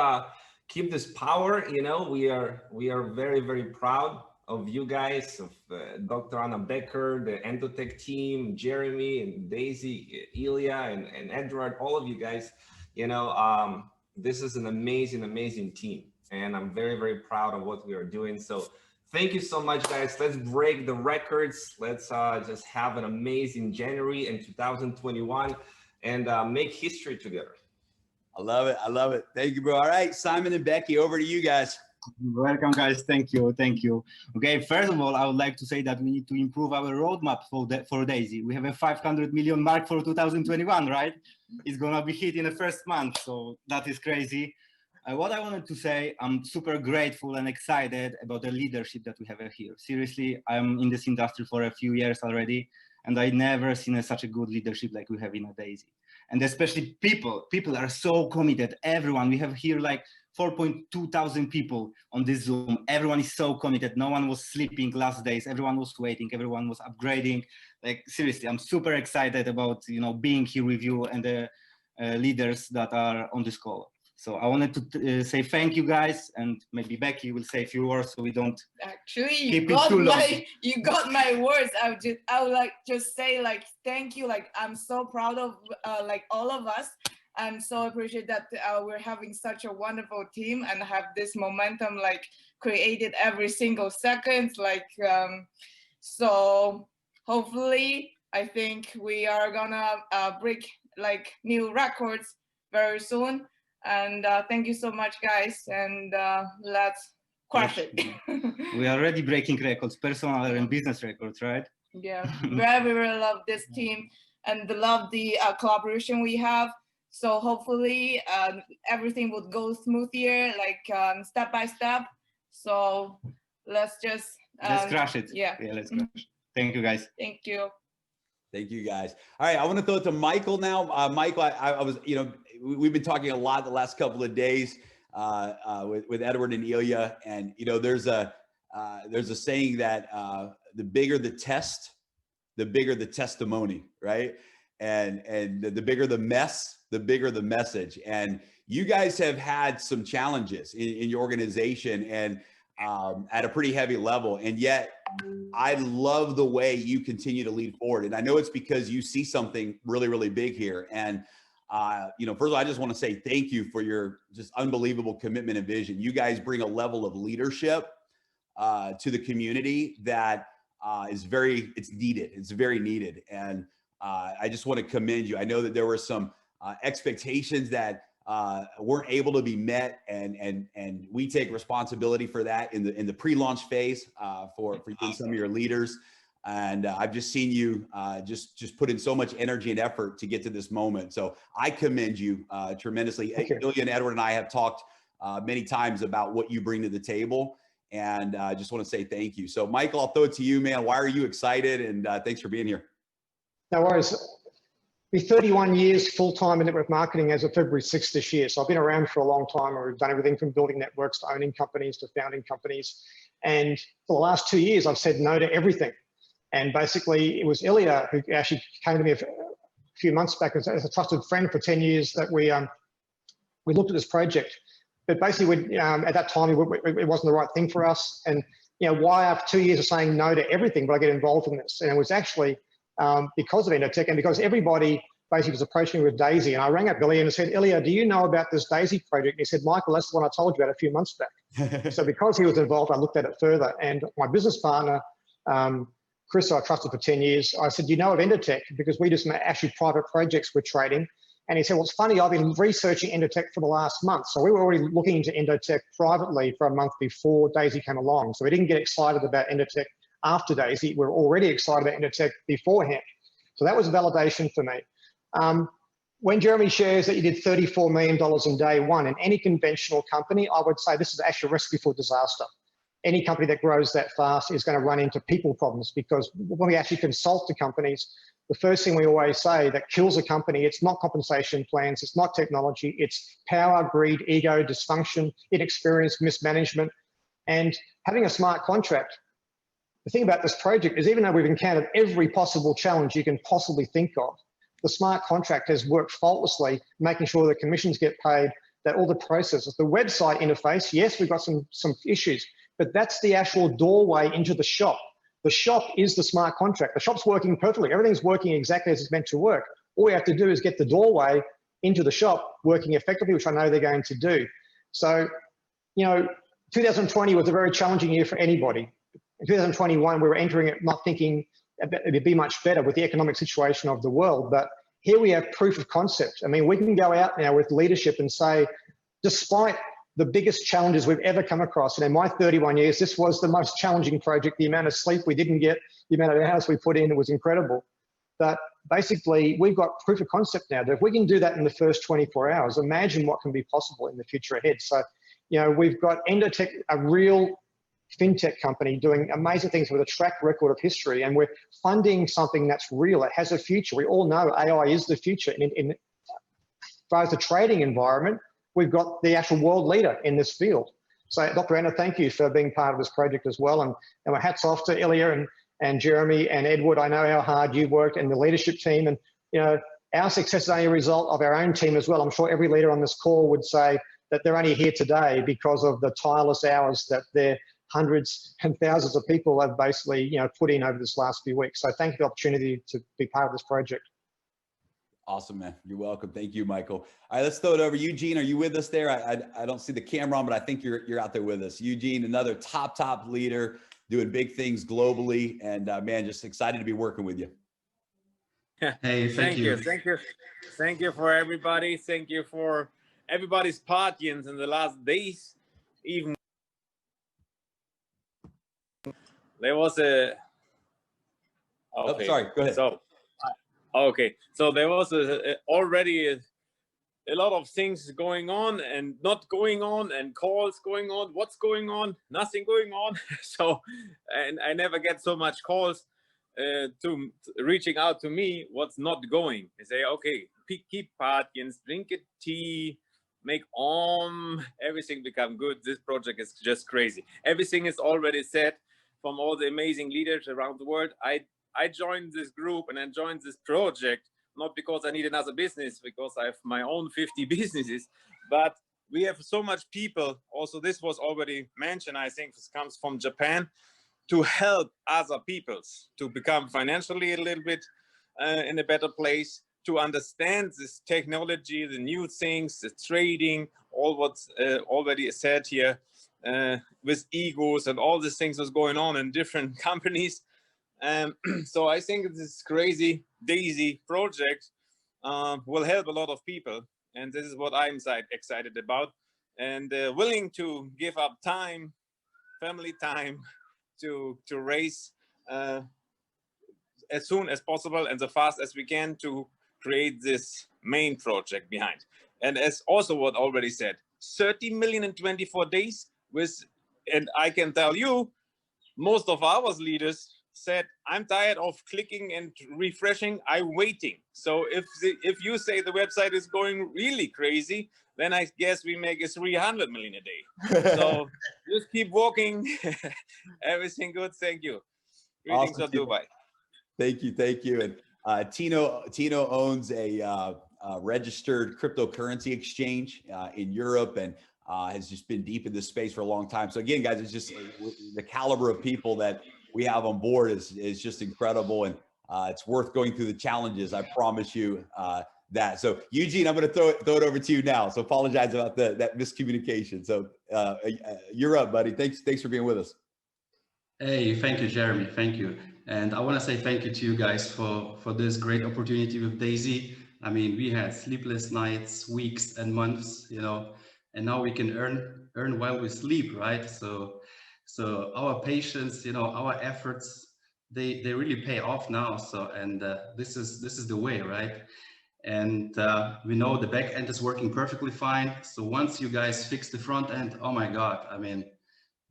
this power. We are very, very proud of you guys, of Dr. Anna Becker, the Endotech team, Jeremy and Daisy, Ilya and Edward, all of you guys. This is an amazing team, and I'm very, very proud of what we are doing. So thank you so much, guys. Let's break the records. Let's just have an amazing January in 2021 and make history together. I love it. Thank you, bro. All right, Simon and Becky, over to you guys. Welcome, guys. Thank you. Thank you. Okay, first of all, I would like to say that we need to improve our roadmap for Daisy. We have a 500 million mark for 2021, right? It's going to be hit in the first month. So that is crazy. What I wanted to say, I'm super grateful and excited about the leadership that we have here. Seriously, I'm in this industry for a few years already, and I never seen such a good leadership like we have in a Daisy. And especially people are so committed. Everyone, we have here like 4.2 thousand people on this Zoom. Everyone is so committed. No one was sleeping last days. Everyone was waiting. Everyone was upgrading. Like seriously, I'm super excited about being here with you and the leaders that are on this call. So I wanted to say thank you guys, and maybe Becky will say a few words so we don't Actually, keep it too long. You got my words. I would like just say like thank you. Like I'm so proud of like all of us. I'm so appreciate that we're having such a wonderful team and have this momentum like created every single second. Like so hopefully I think we are gonna break like new records very soon. And thank you so much, guys. And let's crush it. We are already breaking records, personal and business records, right? Yeah, very love this team and love the collaboration we have. So hopefully everything would go smoother, like step by step. So let's just let's crush it. Yeah, let's crush it. Thank you, guys. Thank you. Thank you, guys. All right, I want to throw it to Michael now. Michael, I was, we've been talking a lot the last couple of days with Edward and Ilya, and there's a saying that the bigger the test, the bigger the testimony, right? And the bigger the mess, the bigger the message. And you guys have had some challenges in your organization and at a pretty heavy level, and yet I love the way you continue to lead forward. And I know it's because you see something really, really big here. And first of all, I just want to say thank you for your just unbelievable commitment and vision. You guys bring a level of leadership to the community that it's needed. It's very needed. And I just want to commend you. I know that there were some expectations that weren't able to be met, and we take responsibility for that in the pre-launch phase for you and some of your leaders. And I've just seen you just put in so much energy and effort to get to this moment. So I commend you tremendously. Ilya and Edward and I have talked many times about what you bring to the table, and I just want to say thank you. So Michael, I'll throw it to you, man. Why are you excited? And thanks for being here. No worries. Be 31 years full-time in network marketing as of February 6th this year. So I've been around for a long time. We've done everything from building networks to owning companies to founding companies. And for the last 2 years, I've said no to everything. And basically, it was Ilya who actually came to me a few months back as a trusted friend for 10 years that we looked at this project. But basically, at that time, it wasn't the right thing for us. And why after 2 years of saying no to everything, but I get involved in this? And it was actually because of Endotech and because everybody basically was approaching me with Daisy. And I rang up Ilya and said, Ilya, do you know about this Daisy project? And he said, Michael, that's the one I told you about a few months back. So because he was involved, I looked at it further. And my business partner, Chris, I trusted for 10 years, I said, you know of Endotech? Because we just actually private projects we're trading. And he said, well, it's funny, I've been researching Endotech for the last month. So we were already looking into Endotech privately for a month before Daisy came along. So we didn't get excited about Endotech after Daisy. We were already excited about Endotech beforehand. So that was validation for me. When Jeremy shares that you did $34 million in day one in any conventional company, I would say this is actually a recipe for disaster. Any company that grows that fast is going to run into people problems, because when we actually consult the companies, the first thing we always say that kills a company, it's not compensation plans, it's not technology, it's power, greed, ego, dysfunction, inexperience, mismanagement, and having a smart contract. The thing about this project is, even though we've encountered every possible challenge you can possibly think of, the smart contract has worked faultlessly, making sure the commissions get paid, that all the processes, the website interface, yes, we've got some issues, but that's the actual doorway into the shop. The shop is the smart contract. The shop's working perfectly. Everything's working exactly as it's meant to work. All we have to do is get the doorway into the shop working effectively, which I know they're going to do. So, 2020 was a very challenging year for anybody. In 2021, we were entering it not thinking it would be much better with the economic situation of the world. But here we have proof of concept. I mean, we can go out now with leadership and say, despite the biggest challenges we've ever come across. And in my 31 years, this was the most challenging project. The amount of sleep we didn't get, the amount of hours we put in, it was incredible. But basically, we've got proof of concept now that if we can do that in the first 24 hours, imagine what can be possible in the future ahead. So, you know, we've got Endotech, a real fintech company doing amazing things with a track record of history, and we're funding something that's real. It has a future. We all know AI is the future. In as far as the trading environment, we've got the actual world leader in this field. So, Dr. Anna, thank you for being part of this project as well. And my hats off to Ilya and Jeremy and Edward. I know how hard you worked and the leadership team. And, you know, our success is only a result of our own team as well. I'm sure every leader on this call would say that they're only here today because of the tireless hours that their hundreds and thousands of people have basically, you know, put in over this last few weeks. So thank you for the opportunity to be part of this project. Awesome, man. You're welcome. Thank you, Michael. All right, let's throw it over. Eugene, are you with us there? I don't see the camera on, but I think you're out there with us. Eugene, another top leader doing big things globally, and man, just excited to be working with you. Hey, thank you. Thank you for everybody. Thank you for everybody's partying in the last days. Even there was a. Okay. Oh, sorry. Go ahead. So, okay. So there was already a lot of things going on and not going on, and calls going on. What's going on? Nothing going on. So, and I never get so much calls to reaching out to me. What's not going? I say, okay, keep partying, drink a tea, make everything become good. This project is just crazy. Everything is already set from all the amazing leaders around the world. I joined this group and I joined this project not because I need another business, because I have my own 50 businesses, but we have so much people. Also, this was already mentioned, I think this comes from Japan, to help other peoples to become financially a little bit in a better place, to understand this technology, the new things, the trading, all what's already said here with egos and all these things was going on in different companies. So I think this crazy DAISY project will help a lot of people, and this is what I'm excited about, and willing to give up time, family time, to raise as soon as possible and as fast as we can to create this main project behind. And as also what already said, 30 million in 24 days and I can tell you, most of our leaders said, I'm tired of clicking and refreshing, I'm waiting. So if you say the website is going really crazy, then I guess we make a 300 million a day. So just keep walking. Everything good. Thank you. Greetings from Dubai. Thank you. And Tino owns a registered cryptocurrency exchange in Europe, and has just been deep in this space for a long time. So again, guys, it's just the caliber of people that we have on board is just incredible, and it's worth going through the challenges. I promise you that. So Eugene, I'm going to throw it over to you now. So apologize about that miscommunication. So you're up, buddy. Thanks for being with us. Hey, thank you, Jeremy. Thank you. And I want to say thank you to you guys for this great opportunity with DAISY. I mean, we had sleepless nights, weeks and months, you know, and now we can earn while we sleep, right? So our patience, you know, our efforts, they really pay off now. So, and this is the way, right? And we know the back end is working perfectly fine. So once you guys fix the front end, oh my God, I mean,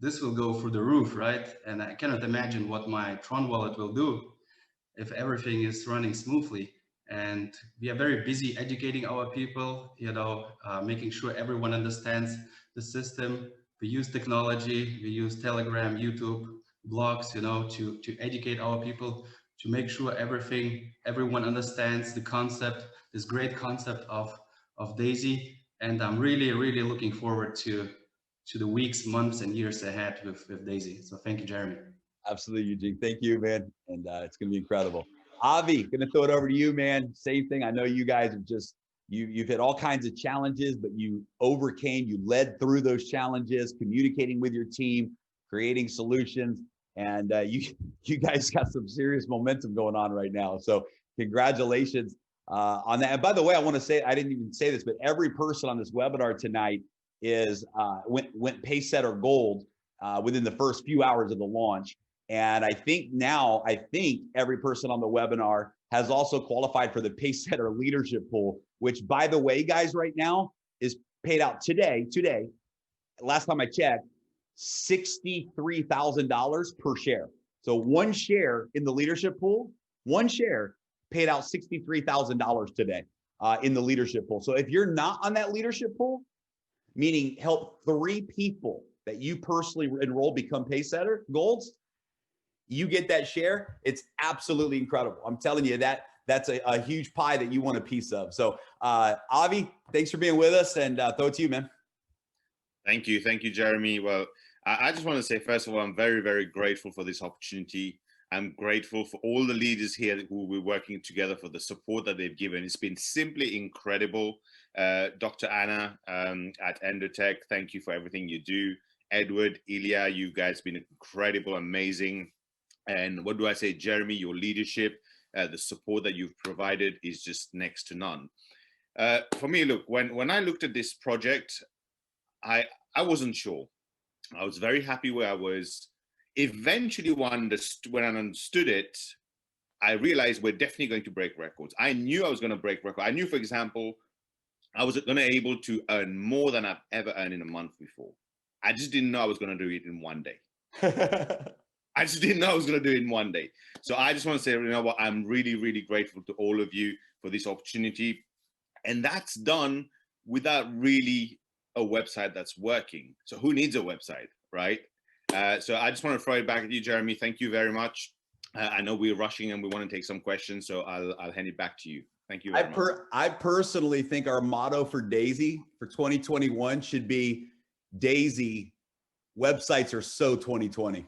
this will go through the roof, right? And I cannot imagine what my Tron wallet will do if everything is running smoothly. And we are very busy educating our people, you know, making sure everyone understands the system. We use technology, we use Telegram, YouTube, blogs, you know, to educate our people, to make sure everyone understands the concept, this great concept of DAISY. And I'm really, really looking forward to the weeks, months, and years ahead with DAISY. So thank you, Jeremy. Absolutely, Eugene. Thank you, man. And it's going to be incredible. Avi, going to throw it over to you, man. Same thing. I know you guys have just, you've had all kinds of challenges, but you overcame, you led through those challenges, communicating with your team, creating solutions. And you guys got some serious momentum going on right now. So congratulations on that. And by the way, I want to say, I didn't even say this, but every person on this webinar tonight is went pace setter gold within the first few hours of the launch. And I think every person on the webinar has also qualified for the pace setter leadership pool, which, by the way, guys, right now is paid out today, last time I checked, $63,000 per share. So one share in the leadership pool, one share paid out $63,000 today in the leadership pool. So if you're not on that leadership pool, meaning help 3 people that you personally enroll become pace setter golds, you get that share. It's absolutely incredible. I'm telling you, that's a huge pie that you want a piece of. So Avi, thanks for being with us, and throw it to you, man. Thank you, Jeremy. Well, I just want to say, first of all, I'm very, very grateful for this opportunity. I'm grateful for all the leaders here who we're working together, for the support that they've given. It's been simply incredible. Dr. Anna at Endotech, thank you for everything you do. Edward, Ilya, you guys been incredible, amazing. And what do I say, Jeremy, your leadership, the support that you've provided is just next to none. For me, look, when I looked at this project, I wasn't sure. I was very happy where I was. Eventually, when I understood it, I realized we're definitely going to break records. I knew I was going to break records. I knew, for example, I was going to be able to earn more than I've ever earned in a month before. I just didn't know I was going to do it in one day. I just didn't know I was going to do it in one day. So I just want to say, you know what, I'm really, really grateful to all of you for this opportunity. And that's done without really a website that's working. So who needs a website, right? So I just want to throw it back at you, Jeremy. Thank you very much. I know we're rushing and we want to take some questions, so I'll hand it back to you. Thank you very much. I personally think our motto for Daisy for 2021 should be, Daisy, websites are so 2020.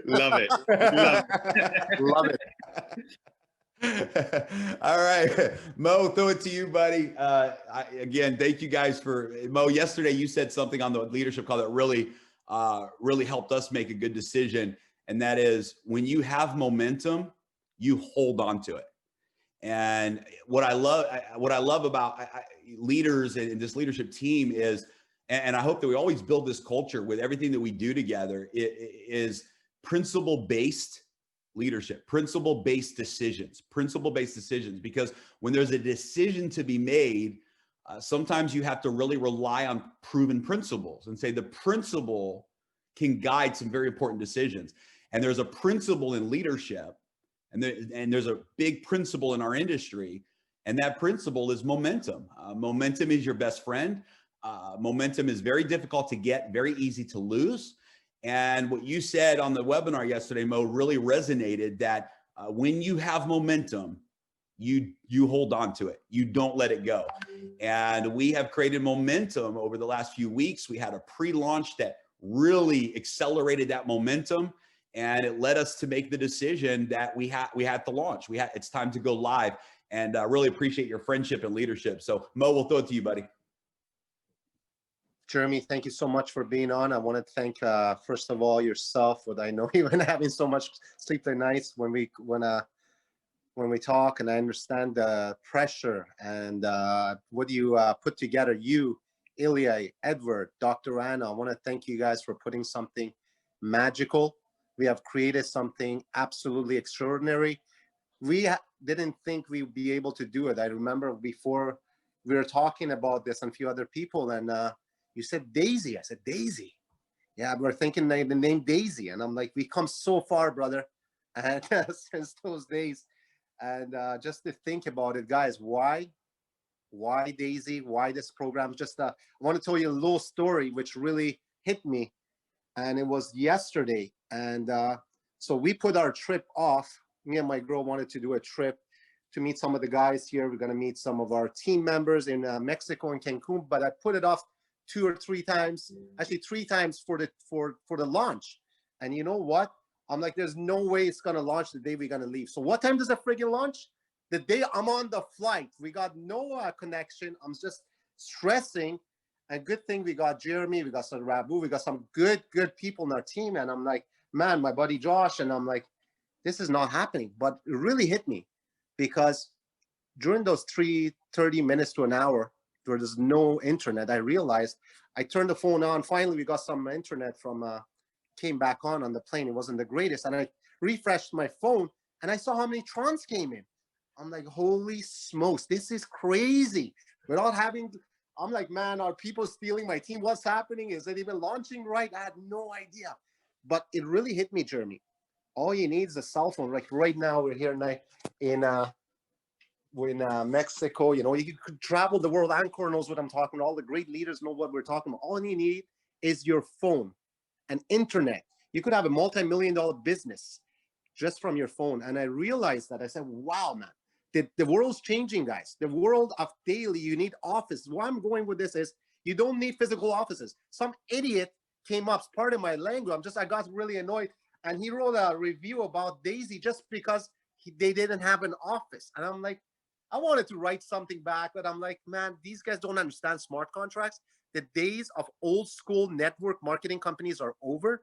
Love it. Love it. Love it. All right, Mo, throw it to you, buddy. Again, thank you guys for Mo. Yesterday, you said something on the leadership call that really helped us make a good decision, and that is, when you have momentum, you hold on to it. And what I love about leaders and this leadership team is, and I hope that we always build this culture with everything that we do together, is principle-based leadership, principle-based decisions, because when there's a decision to be made, sometimes you have to really rely on proven principles and say the principle can guide some very important decisions. And there's a principle in leadership, and there's a big principle in our industry, and that principle is momentum. Momentum is your best friend. Momentum is very difficult to get, very easy to lose. And what you said on the webinar yesterday, Mo, really resonated, that when you have momentum, you hold on to it. You don't let it go. And we have created momentum over the last few weeks. We had a pre-launch that really accelerated that momentum, and it led us to make the decision that we had to launch. It's time to go live, and I really appreciate your friendship and leadership. So Mo, we'll throw it to you, buddy. Jeremy, thank you so much for being on. I want to thank, first of all, yourself. What I know you've been having so much sleepless nights when we talk, and I understand the pressure and what you put together. You, Ilya, Edward, Dr. Anna, I want to thank you guys for putting something magical. We have created something absolutely extraordinary. We didn't think we'd be able to do it. I remember before we were talking about this and a few other people, and you said Daisy. I said, Daisy. Yeah, we're thinking the name Daisy. And I'm like, we come so far, brother. And since those days. And just to think about it, guys, why Daisy? Why this program? Just I want to tell you a little story which really hit me. And it was yesterday. And so we put our trip off. Me and my girl wanted to do a trip to meet some of the guys here. We're going to meet some of our team members in Mexico and Cancun. But I put it off 2 or 3 times, actually 3 times for the launch. And you know what? I'm like, there's no way it's gonna launch the day we're gonna leave. So what time does it friggin' launch? The day I'm on the flight. We got no connection. I'm just stressing. And good thing we got Jeremy, we got some Rabu, we got some good people in our team. And I'm like, man, my buddy Josh, and I'm like, this is not happening. But it really hit me, because during those 30 minutes to an hour, there was no internet. I realized, I turned the phone on. Finally, we got some internet from, came back on the plane. It wasn't the greatest. And I refreshed my phone and I saw how many trons came in. I'm like, holy smokes, this is crazy. Without having, I'm like, man, are people stealing my team? What's happening? Is it even launching right? I had no idea. But it really hit me, Jeremy. All you need is a cell phone. Like right now, we're here in Mexico. You know, you could travel the world. Anchor knows what I'm talking about. All the great leaders know what we're talking about. All you need is your phone and internet. You could have a multi-million-dollar business just from your phone. And I realized that. I said, wow, man, the world's changing, guys. The world of daily, you need office. Where I'm going with this is you don't need physical offices. Some idiot came up, pardon my language, I got really annoyed. And he wrote a review about Daisy just because they didn't have an office. And I'm like, I wanted to write something back, but I'm like, man, these guys don't understand smart contracts. The days of old school network marketing companies are over.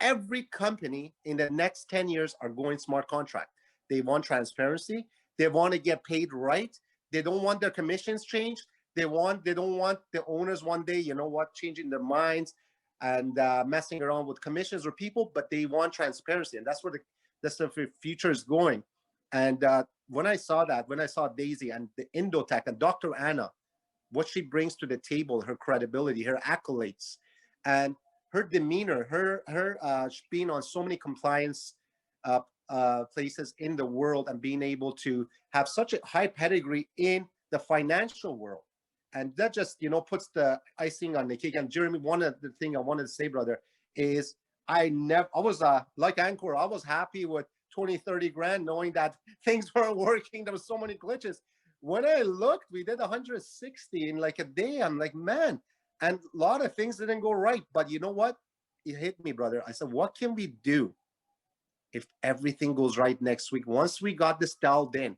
Every company in the next 10 years are going smart contract. They want transparency. They want to get paid right. They don't want their commissions changed. They don't want the owners one day, you know what, changing their minds and messing around with commissions or people, but they want transparency. And that's where the future is going. And when I saw that, when I saw Daisy and the Indotech and Dr. Anna, what she brings to the table, her credibility, her accolades, and her demeanor, her being on so many compliance places in the world and being able to have such a high pedigree in the financial world. And that just, you know, puts the icing on the cake. And Jeremy, one of the things I wanted to say, brother, is I was like Anchor, I was happy with 20, 30 grand, knowing that things weren't working. There was so many glitches. When I looked, we did 160 in like a day. I'm like, man, and a lot of things didn't go right. But you know what? It hit me, brother. I said, what can we do if everything goes right next week? Once we got this dialed in,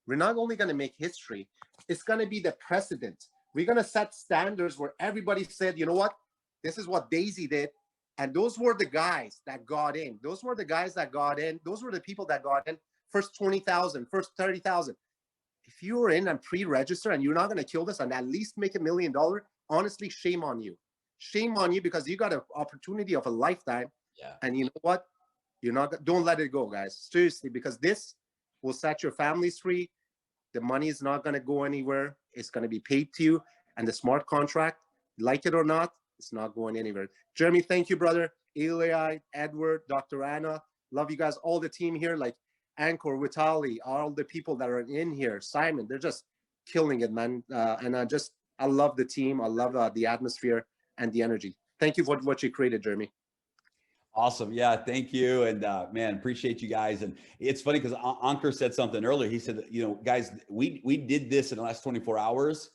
we're not only going to make history, it's going to be the precedent. We're going to set standards where everybody said, you know what? This is what Daisy did. And those were the guys that got in. Those were the guys that got in. Those were the people that got in. First 20,000, first 30,000. If you were in and pre-register and you're not going to kill this and at least make $1 million, honestly, shame on you. Shame on you, because you got an opportunity of a lifetime. Yeah. And you know what? Don't let it go, guys. Seriously, because this will set your families free. The money is not going to go anywhere. It's going to be paid to you. And the smart contract, like it or not, it's not going anywhere. Jeremy, thank you, brother. Eli, Edward, Dr. Anna, love you guys. All the team here, like Anchor, Vitali, all the people that are in here, Simon, they're just killing it, man. And I love the team. I love the atmosphere and the energy. Thank you for what you created, Jeremy. Awesome. Yeah, thank you. And man, appreciate you guys. And it's funny because Ankur said something earlier. He said, you know, guys, we did this in the last 24 hours,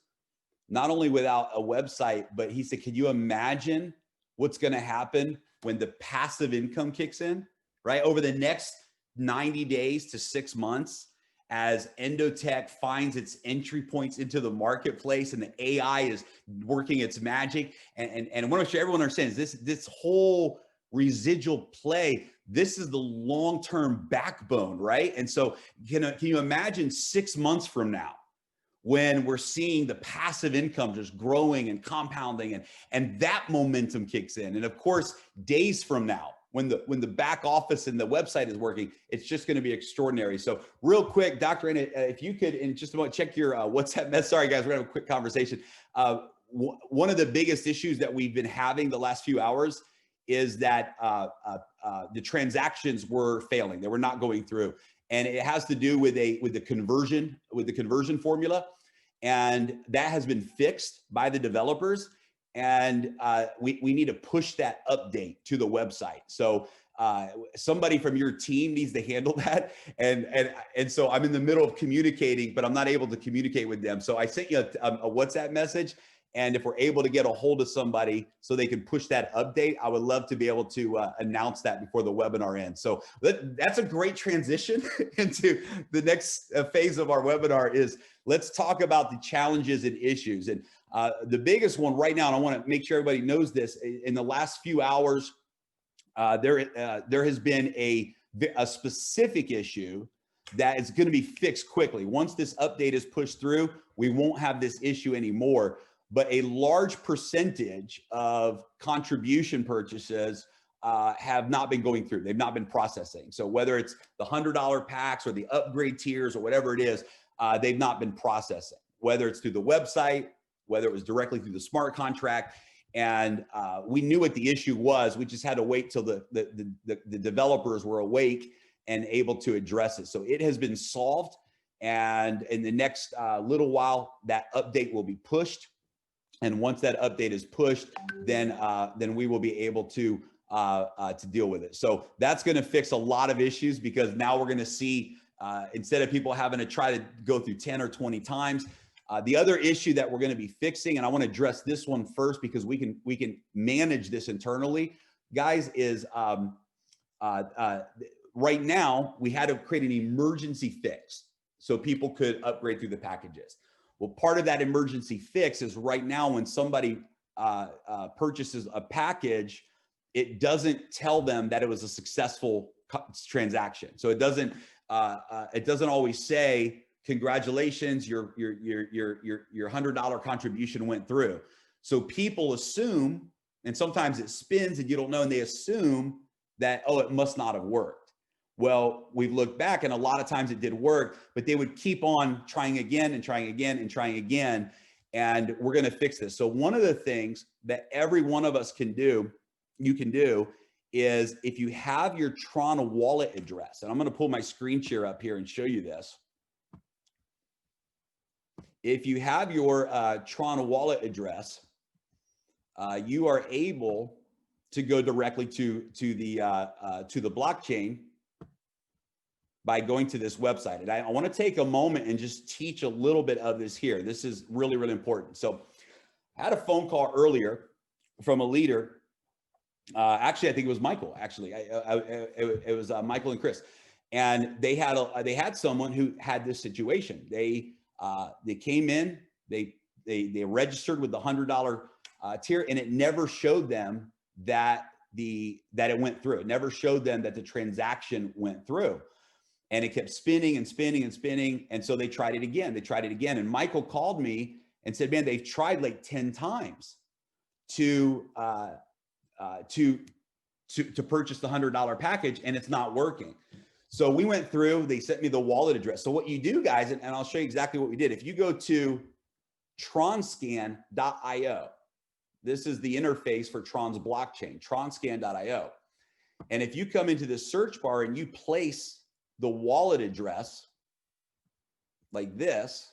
not only without a website, but he said, can you imagine what's going to happen when the passive income kicks in, right? Over the next 90 days to 6 months, as Endotech finds its entry points into the marketplace and the AI is working its magic. And I want to make sure everyone understands this whole residual play, this is the long-term backbone, right? And so can you imagine 6 months from now when we're seeing the passive income just growing and compounding and that momentum kicks in? And of course, days from now, when the back office and the website is working, it's just going to be extraordinary. So real quick, Dr. Anna, if you could in just a moment check your WhatsApp message. Sorry guys, we're gonna have a quick conversation. One of the biggest issues that we've been having the last few hours is that the transactions were failing. They were not going through. And it has to do with the conversion formula. And that has been fixed by the developers. And we need to push that update to the website. So somebody from your team needs to handle that. And so I'm in the middle of communicating, but I'm not able to communicate with them. So I sent you a WhatsApp message. And if we're able to get a hold of somebody so they can push that update, I would love to be able to announce that before the webinar ends. So that's a great transition into the next phase of our webinar is let's talk about the challenges and issues. And the biggest one right now, and I want to make sure everybody knows this, in the last few hours, there has been a specific issue that is going to be fixed quickly. Once this update is pushed through, we won't have this issue anymore. but a large percentage of contribution purchases have not been going through. They've not been processing. So whether it's the $100 packs or the upgrade tiers or whatever it is, they've not been processing, whether it's through the website, whether it was directly through the smart contract. And we knew what the issue was. We just had to wait till the developers were awake and able to address it. So it has been solved. And in the next little while, that update will be pushed. And once that update is pushed, then we will be able to deal with it. So that's going to fix a lot of issues, because now we're going to see, instead of people having to try to go through 10 or 20 times, the other issue that we're going to be fixing, and I want to address this one first because we can manage this internally, guys, is right now we had to create an emergency fix so people could upgrade through the packages. Well, part of that emergency fix is right now when somebody purchases a package, it doesn't tell them that it was a successful transaction. So it doesn't always say, congratulations, your $100 contribution went through. So people assume, and sometimes it spins and you don't know, and they assume that, oh, it must not have worked. Well, we've looked back and a lot of times it did work, but they would keep on trying again and trying again and trying again. And we're going to fix this. So one of the things that every one of us can do, you can do, is if you have your Tron wallet address, and I'm going to pull my screen share up here and show you this. If you have your Tron wallet address, you are able to go directly to the blockchain by going to this website. And I want to take a moment and just teach a little bit of this here. This is really, really important. So I had a phone call earlier from a leader. Actually, I think it was Michael. Actually, it was Michael and Chris, and they had someone who had this situation. They came in, they registered with the $100 tier, and it never showed them that it went through. It never showed them that the transaction went through, and it kept spinning and spinning and spinning. And so they tried it again. And Michael called me and said, "Man, they've tried like 10 times to purchase the $100 package, and it's not working." So we went through, they sent me the wallet address. So what you do, guys, and I'll show you exactly what we did. If you go to tronscan.io, this is the interface for Tron's blockchain, tronscan.io. And if you come into the search bar and you place the wallet address like this,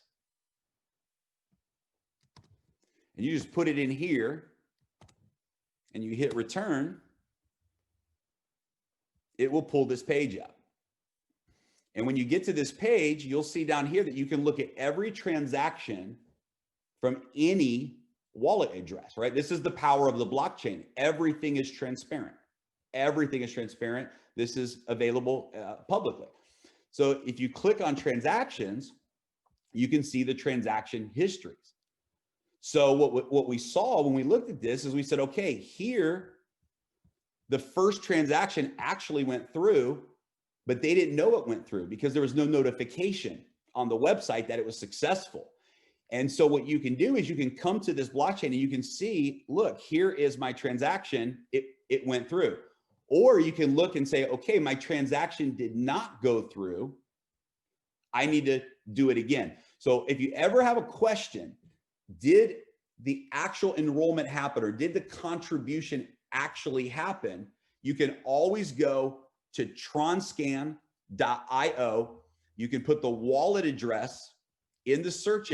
and you just put it in here, and you hit return, it will pull this page up. And when you get to this page, you'll see down here that you can look at every transaction from any wallet address, right? This is the power of the blockchain. Everything is transparent. Everything is transparent. This is available publicly. So if you click on transactions, you can see the transaction histories. So what we saw when we looked at this is we said, okay, here, the first transaction actually went through, but they didn't know it went through because there was no notification on the website that it was successful. And so what you can do is you can come to this blockchain and you can see, look, here is my transaction. It went through. Or you can look and say, okay, my transaction did not go through. I need to do it again. So if you ever have a question, did the actual enrollment happen or did the contribution actually happen? You can always go to tronscan.io. You can put the wallet address in the search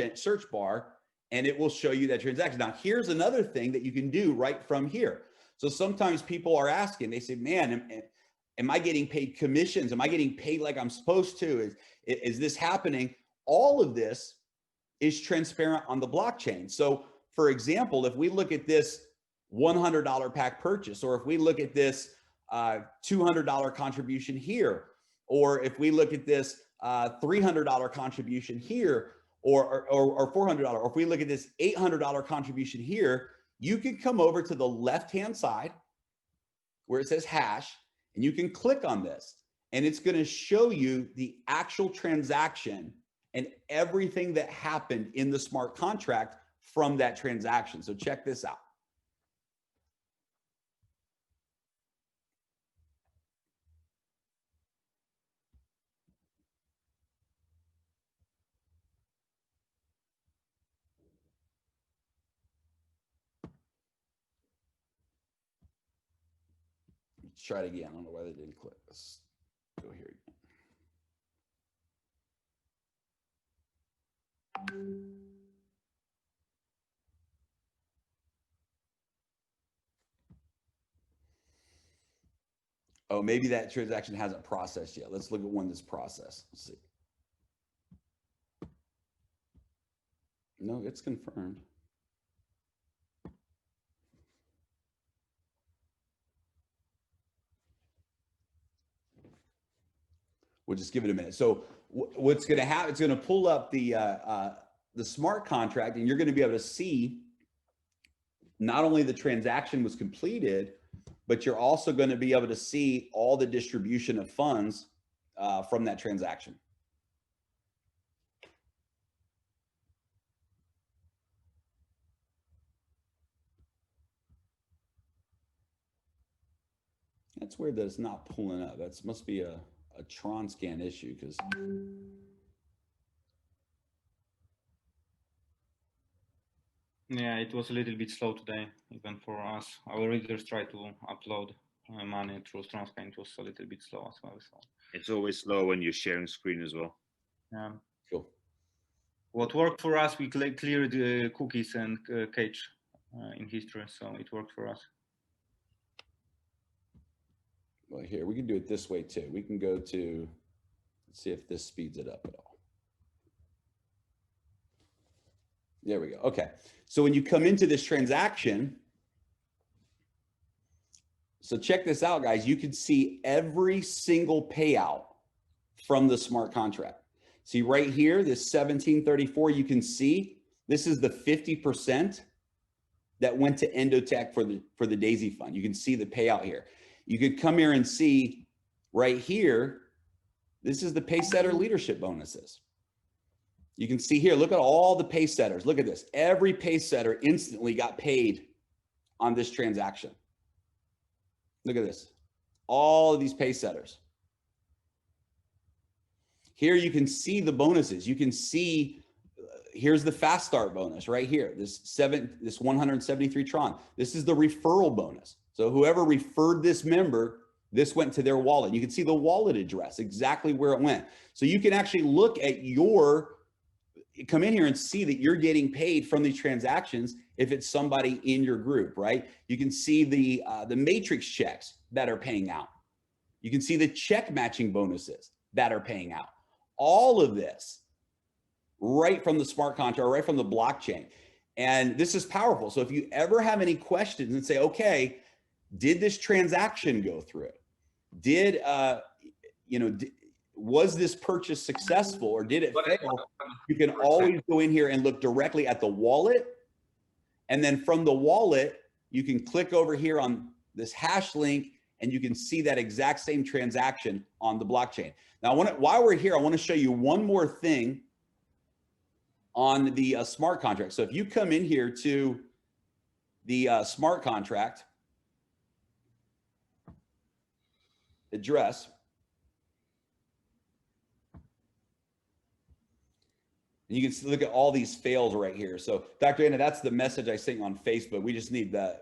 bar and it will show you that transaction. Now, here's another thing that you can do right from here. So sometimes people are asking, they say, man, am I getting paid commissions? Am I getting paid like I'm supposed to? Is this happening? All of this is transparent on the blockchain. So for example, if we look at this $100 pack purchase, or if we look at this $200 contribution here, or if we look at this $300 contribution here, or $400, or if we look at this $800 contribution here, you can come over to the left-hand side where it says hash, and you can click on this, and it's going to show you the actual transaction and everything that happened in the smart contract from that transaction. So check this out. Let's try it again. I don't know why they didn't click. Let's go here again. Oh, maybe that transaction hasn't processed yet. Let's look at one that's processed. Let's see. No, it's confirmed. We'll just give it a minute. So what's going to happen? It's going to pull up the smart contract, and you're going to be able to see not only the transaction was completed, but you're also going to be able to see all the distribution of funds from that transaction. That's weird that it's not pulling up. That must be a Tron scan issue, because yeah, it was a little bit slow today, even for us. Our readers try to upload money through Transcan. It was a little bit slow as well. So it's always slow when you're sharing screen as well. Yeah. Cool. What worked for us, we cleared cookies and cache in history, so it worked for us. Well, here, we can do it this way too. We can go to, let's see if this speeds it up at all. There we go. Okay. So when you come into this transaction, so check this out, guys. You can see every single payout from the smart contract. See right here, this 1734, you can see this is the 50% that went to Endotech for the Daisy Fund. You can see the payout here. You could come here and see right here, this is the pay setter leadership bonuses. You can see here, look at all the pay setters. Look at this. Every pay setter instantly got paid on this transaction. Look at this. All of these pay setters. Here you can see the bonuses. You can see, here's the fast start bonus right here. This 173 Tron. This is the referral bonus. So whoever referred this member, this went to their wallet. You can see the wallet address, exactly where it went. So you can actually look at come in here and see that you're getting paid from these transactions if it's somebody in your group, right? You can see the matrix checks that are paying out. You can see the check matching bonuses that are paying out. All of this right from the smart contract, right from the blockchain. And this is powerful. So if you ever have any questions and say, okay, did this transaction go through? Was this purchase successful or did it fail? You can always go in here and look directly at the wallet. And then from the wallet, you can click over here on this hash link and you can see that exact same transaction on the blockchain. Now, while we're here, I want to show you one more thing on the smart contract. So if you come in here to the smart contract address, and you can look at all these fails right here. So Dr. Anna, that's the message I sent on Facebook. We just need the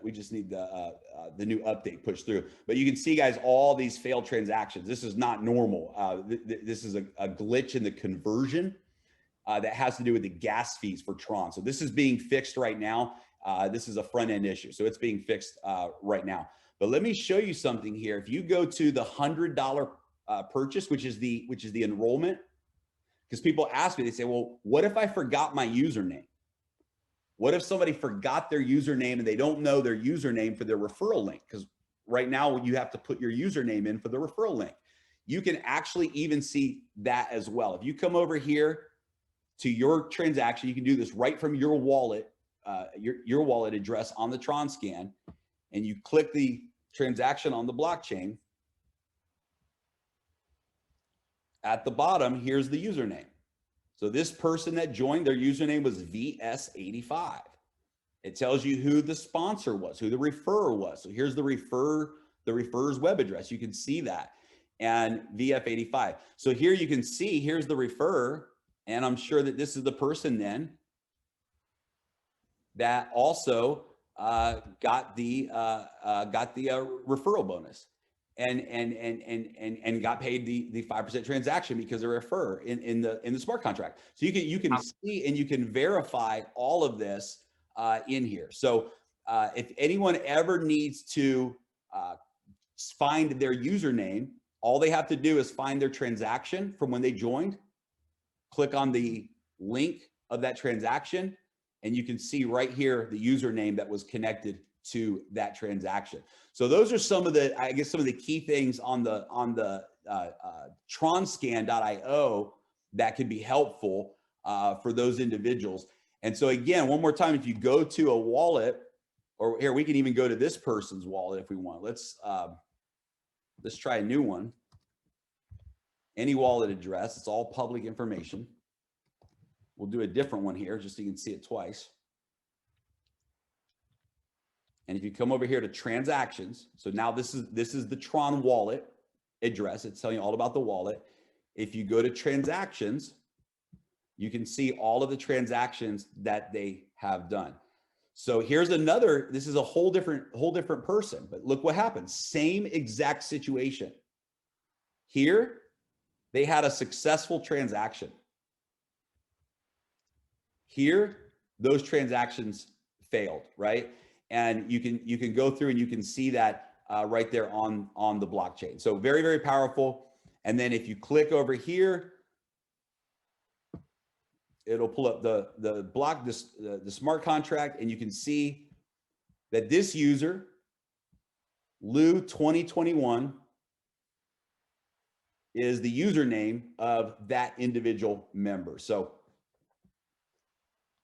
new update pushed through. But you can see, guys, all these failed transactions. This is not normal. This is a glitch in the conversion that has to do with the gas fees for Tron. So this is being fixed right now. This is a front end issue. So it's being fixed right now. But let me show you something here. If you go to the $100 purchase, which is the enrollment, because people ask me, they say, well, what if I forgot my username? What if somebody forgot their username and they don't know their username for their referral link? Because right now you have to put your username in for the referral link. You can actually even see that as well. If you come over here to your transaction, you can do this right from your wallet, your wallet address on the Tron scan, and you click the transaction on the blockchain. At the bottom, here's the username. So this person that joined, their username was VS85. It tells you who the sponsor was, who the referrer was. So here's the referrer's web address. You can see that, and VF85. So here you can see, here's the referrer, and I'm sure that this is the person then that also got the referral bonus and got paid the 5% transaction because they're a referrer in the smart contract. So you can see and you can verify all of this in here. So if anyone ever needs to find their username, all they have to do is find their transaction from when they joined, click on the link of that transaction, and you can see right here the username that was connected to that transaction. So those are some of the, I guess, some of the key things on the tronscan.io that can be helpful for those individuals. And so again, one more time, if you go to a wallet, or here, we can even go to this person's wallet if we want. Let's try a new one. Any wallet address, it's all public information. We'll do a different one here just so you can see it twice. And if you come over here to transactions, so now this is the Tron wallet address. It's telling you all about the wallet. If you go to transactions, you can see all of the transactions that they have done. So here's another, this is a whole different person, but look what happens. Same exact situation. Here, they had a successful transaction. Here, those transactions failed, right? And you can go through and you can see that right there on the blockchain. So very, very powerful. And then if you click over here, it'll pull up the smart contract, and you can see that this user, Lou 2021, is the username of that individual member. So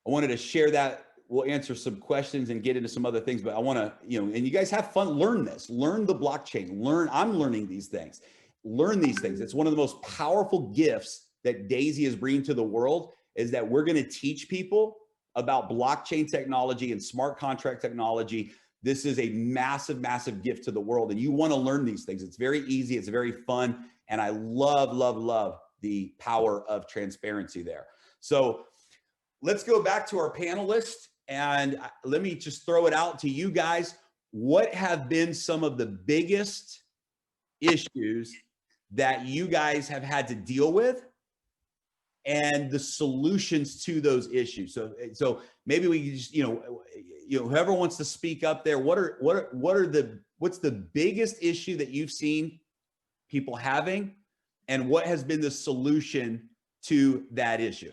I wanted to share that. We'll answer some questions and get into some other things, but I want to, and you guys have fun, learn this, learn the blockchain, I'm learning these things, learn these things. It's one of the most powerful gifts that Daisy is bringing to the world, is that we're going to teach people about blockchain technology and smart contract technology. This is a massive, massive gift to the world, and you want to learn these things. It's very easy. It's very fun. And I love, love, love the power of transparency there. So let's go back to our panelists, and let me just throw it out to you guys. What have been some of the biggest issues that you guys have had to deal with, and the solutions to those issues? So maybe we can just, whoever wants to speak up there, what's the biggest issue that you've seen people having, and what has been the solution to that issue?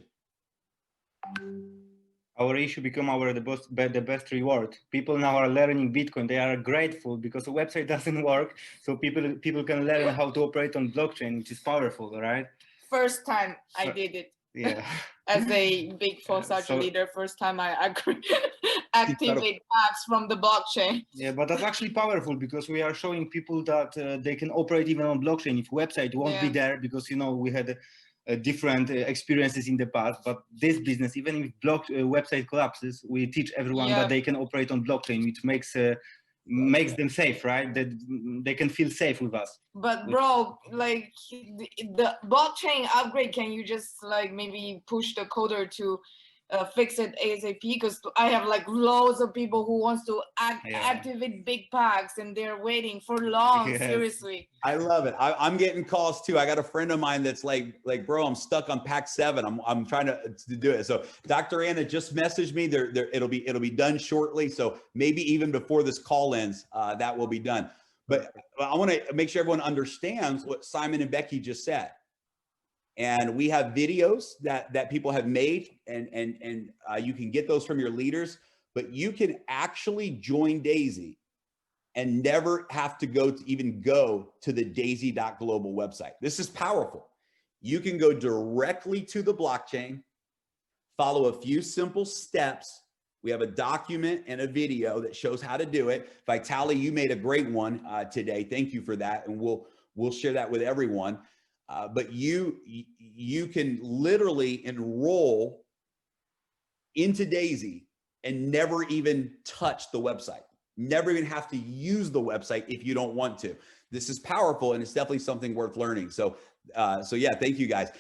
Our issue become the best reward. People now are learning Bitcoin. They are grateful because the website doesn't work. So people can learn how to operate on blockchain, which is powerful, right? First time I did it. Yeah. As a big Forex leader, first time I activate apps from the blockchain. Yeah, but that's actually powerful, because we are showing people that they can operate even on blockchain. If website won't be there, because we had different experiences in the past, but this business, even if website collapses, we teach everyone that they can operate on blockchain, which makes them safe, right? That they can feel safe with us. But bro, like the blockchain upgrade, can you just like maybe push the coder to fix it ASAP? Because I have like loads of people who wants to activate big packs, and they're waiting for long. Yes. Seriously. I love it. I'm getting calls too. I got a friend of mine that's like, bro, I'm stuck on pack 7. I'm trying to do it. So Dr. Anna just messaged me. It'll be done shortly. So maybe even before this call ends, that will be done. But I want to make sure everyone understands what Simon and Becky just said. And we have videos that people have made, and you can get those from your leaders, but you can actually join Daisy and never have to go to the daisy.global website. This is powerful. You can go directly to the blockchain, follow a few simple steps. We have a document and a video that shows how to do it. Vitaly, you made a great one today. Thank you for that. And we'll share that with everyone. But you can literally enroll into Daisy and never even touch the website. Never even have to use the website if you don't want to. This is powerful, and it's definitely something worth learning. So, so yeah, thank you guys.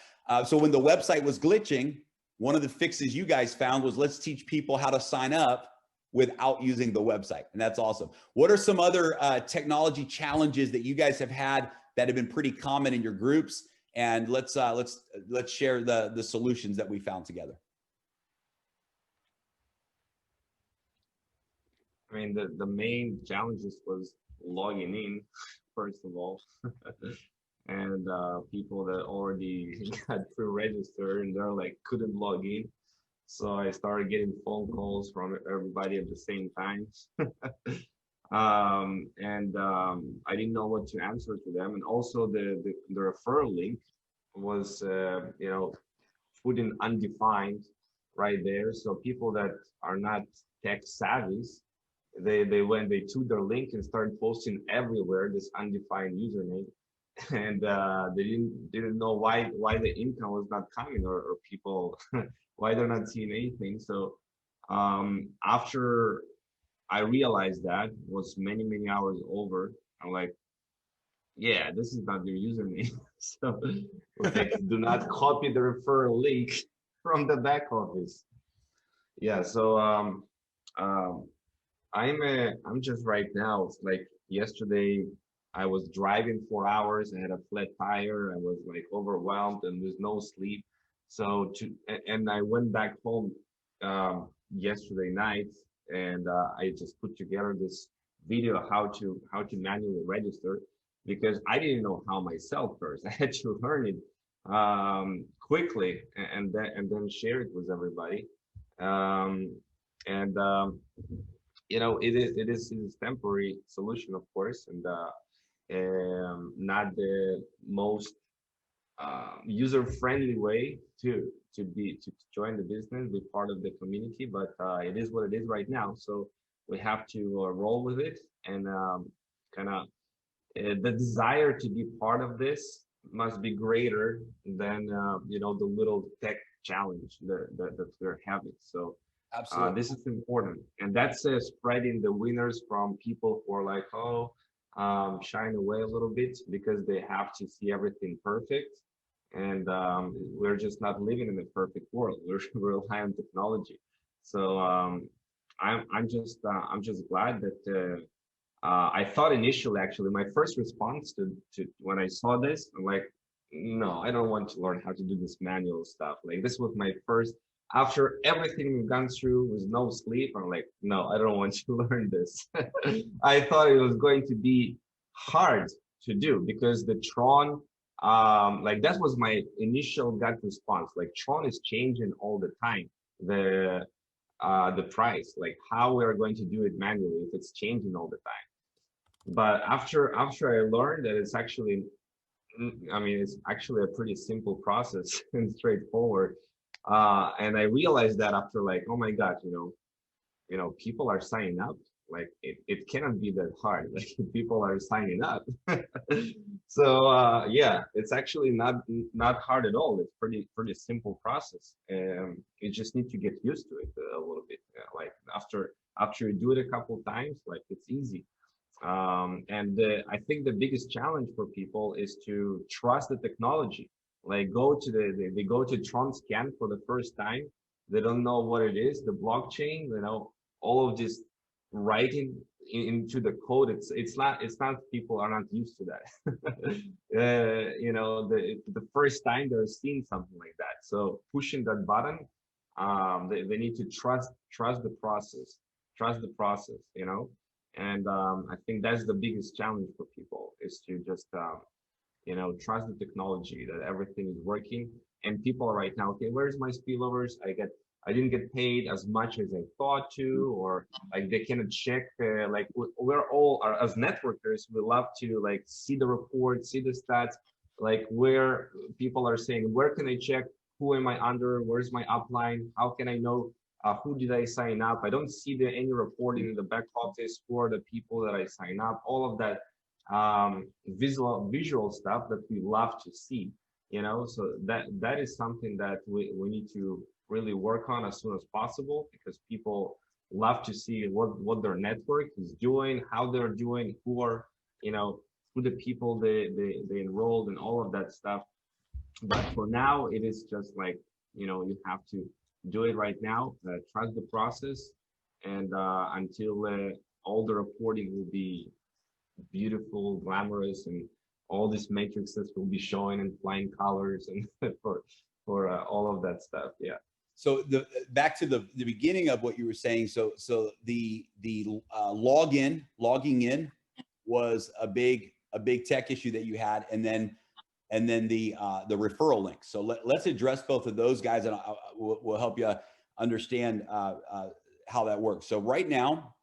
So when the website was glitching, one of the fixes you guys found was let's teach people how to sign up without using the website. And that's awesome. What are some other technology challenges that you guys have had that have been pretty common in your groups? And let's share the solutions that we found together. I mean, the main challenges was logging in, first of all, and people that already got pre-registered and they're like couldn't log in. So I started getting phone calls from everybody at the same time. I didn't know what to answer to them. And also the referral link was, you know, put in undefined right there. So people that are not tech savvy, they took their link and started posting everywhere this undefined username. And they didn't know why the income was not coming, or people why they're not seeing anything. So after I realized that was many hours over, I'm like, yeah, this is not your username. So like, do not copy the referral link from the back office. Yeah. So I'm just right now, like yesterday I was driving 4 hours. I had a flat tire. I was like overwhelmed and there's no sleep. So and I went back home yesterday night, and I just put together this video how to manually register, because I didn't know how myself first. I had to learn it quickly and then share it with everybody. You know, it is a temporary solution, of course, and not the most user-friendly way to join the business, be part of the community, but it is what it is right now. So we have to roll with it, and kind of the desire to be part of this must be greater than you know, the little tech challenge that we're having. So absolutely, this is important, and that's spreading the winners from people who are like, oh, shine away a little bit because they have to see everything perfect. And we're just not living in a perfect world. We're rely on technology. So I'm just glad that I thought initially, actually, my first response to when I saw this, I'm like, no, I don't want to learn how to do this manual stuff. Like, this was my first, after everything we've gone through with no sleep, I'm like, no, I don't want to learn this. I thought it was going to be hard to do because the Tron, like, that was my initial gut response. Like, Tron is changing all the time. The price, like how we are going to do it manually, if it's changing all the time. But after I learned that it's actually, I mean, it's actually a pretty simple process and straightforward. And I realized that after, like, oh my God, you know, people are signing up. Like, it cannot be that hard. Like, people are signing up. So yeah, it's actually not hard at all. It's pretty simple process. You just need to get used to it a little bit. Like, after you do it a couple times, like, it's easy. I think the biggest challenge for people is to trust the technology. Like, they go to Tron Scan for the first time. They don't know what it is, the blockchain, you know, all of this writing into the code. It's not people are not used to that. You know, the first time they're seeing something like that. So pushing that button, they need to trust the process, you know. And I think that's the biggest challenge for people, is to just you know, trust the technology, that everything is working. And people are right now, okay, where's my spillovers? I didn't get paid as much as I thought to, or like they cannot check. Like, we're all, as networkers, we love to, like, see the report, see the stats, like, where people are saying, where can I check? Who am I under? Where's my upline? How can I know who did I sign up? I don't see any reporting in the back office for the people that I sign up. All of that visual stuff that we love to see, you know. So that is something that we need to really work on as soon as possible, because people love to see what their network is doing, how they're doing, who are, who the people they enrolled, and all of that stuff. But for now, it is just like, you have to do it right now, trust the process, and until all the reporting will be beautiful, glamorous, and all these matrices will be showing in flying colors, and for all of that stuff. Yeah. So back to the beginning of what you were saying. So the logging in was a big tech issue that you had, and then the referral link. So let's address both of those, guys, and we'll help you understand how that works. So right now,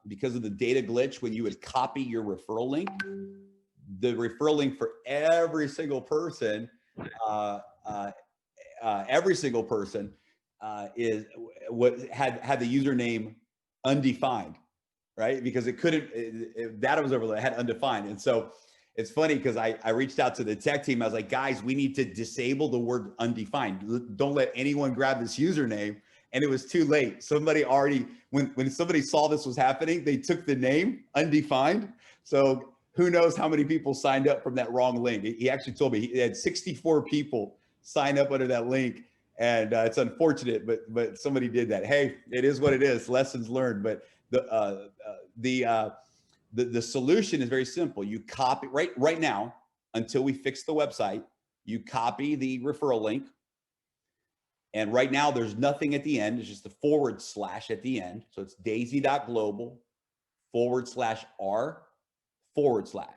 because of the data glitch, when you would copy your referral link, the referral link for every single person is what had the username undefined, right? Because it couldn't, data was overloaded, it had undefined. And so it's funny because I reached out to the tech team. I was like, guys, we need to disable the word undefined. Don't let anyone grab this username. And it was too late. Somebody already, when somebody saw this was happening, they took the name undefined. So who knows how many people signed up from that wrong link. He actually told me he had 64 people sign up under that link. And it's unfortunate, but somebody did that. Hey, it is what it is. Lessons learned. But the solution is very simple. You copy right now, until we fix the website, you copy the referral link. And right now there's nothing at the end. It's just a / at the end. So it's daisy.global /r /.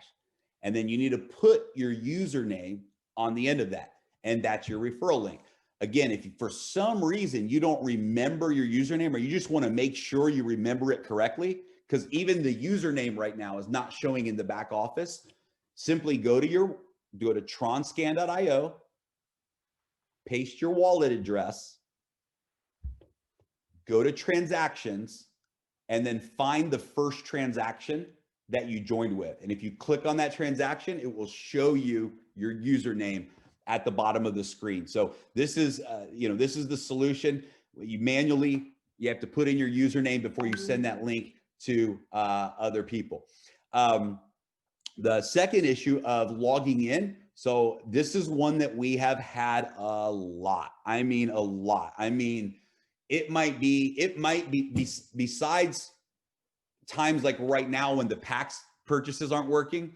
And then you need to put your username on the end of that. And that's your referral link. Again, if for some reason you don't remember your username, or you just want to make sure you remember it correctly, because even the username right now is not showing in the back office, simply go to tronscan.io, paste your wallet address, go to transactions, and then find the first transaction that you joined with. And if you click on that transaction, it will show you your username at the bottom of the screen. So this is, this is the solution. You have to put in your username before you send that link to other people. The second issue of logging in. So this is one that we have had a lot. I mean, a lot. I mean, it might be besides times like right now when the PAX purchases aren't working,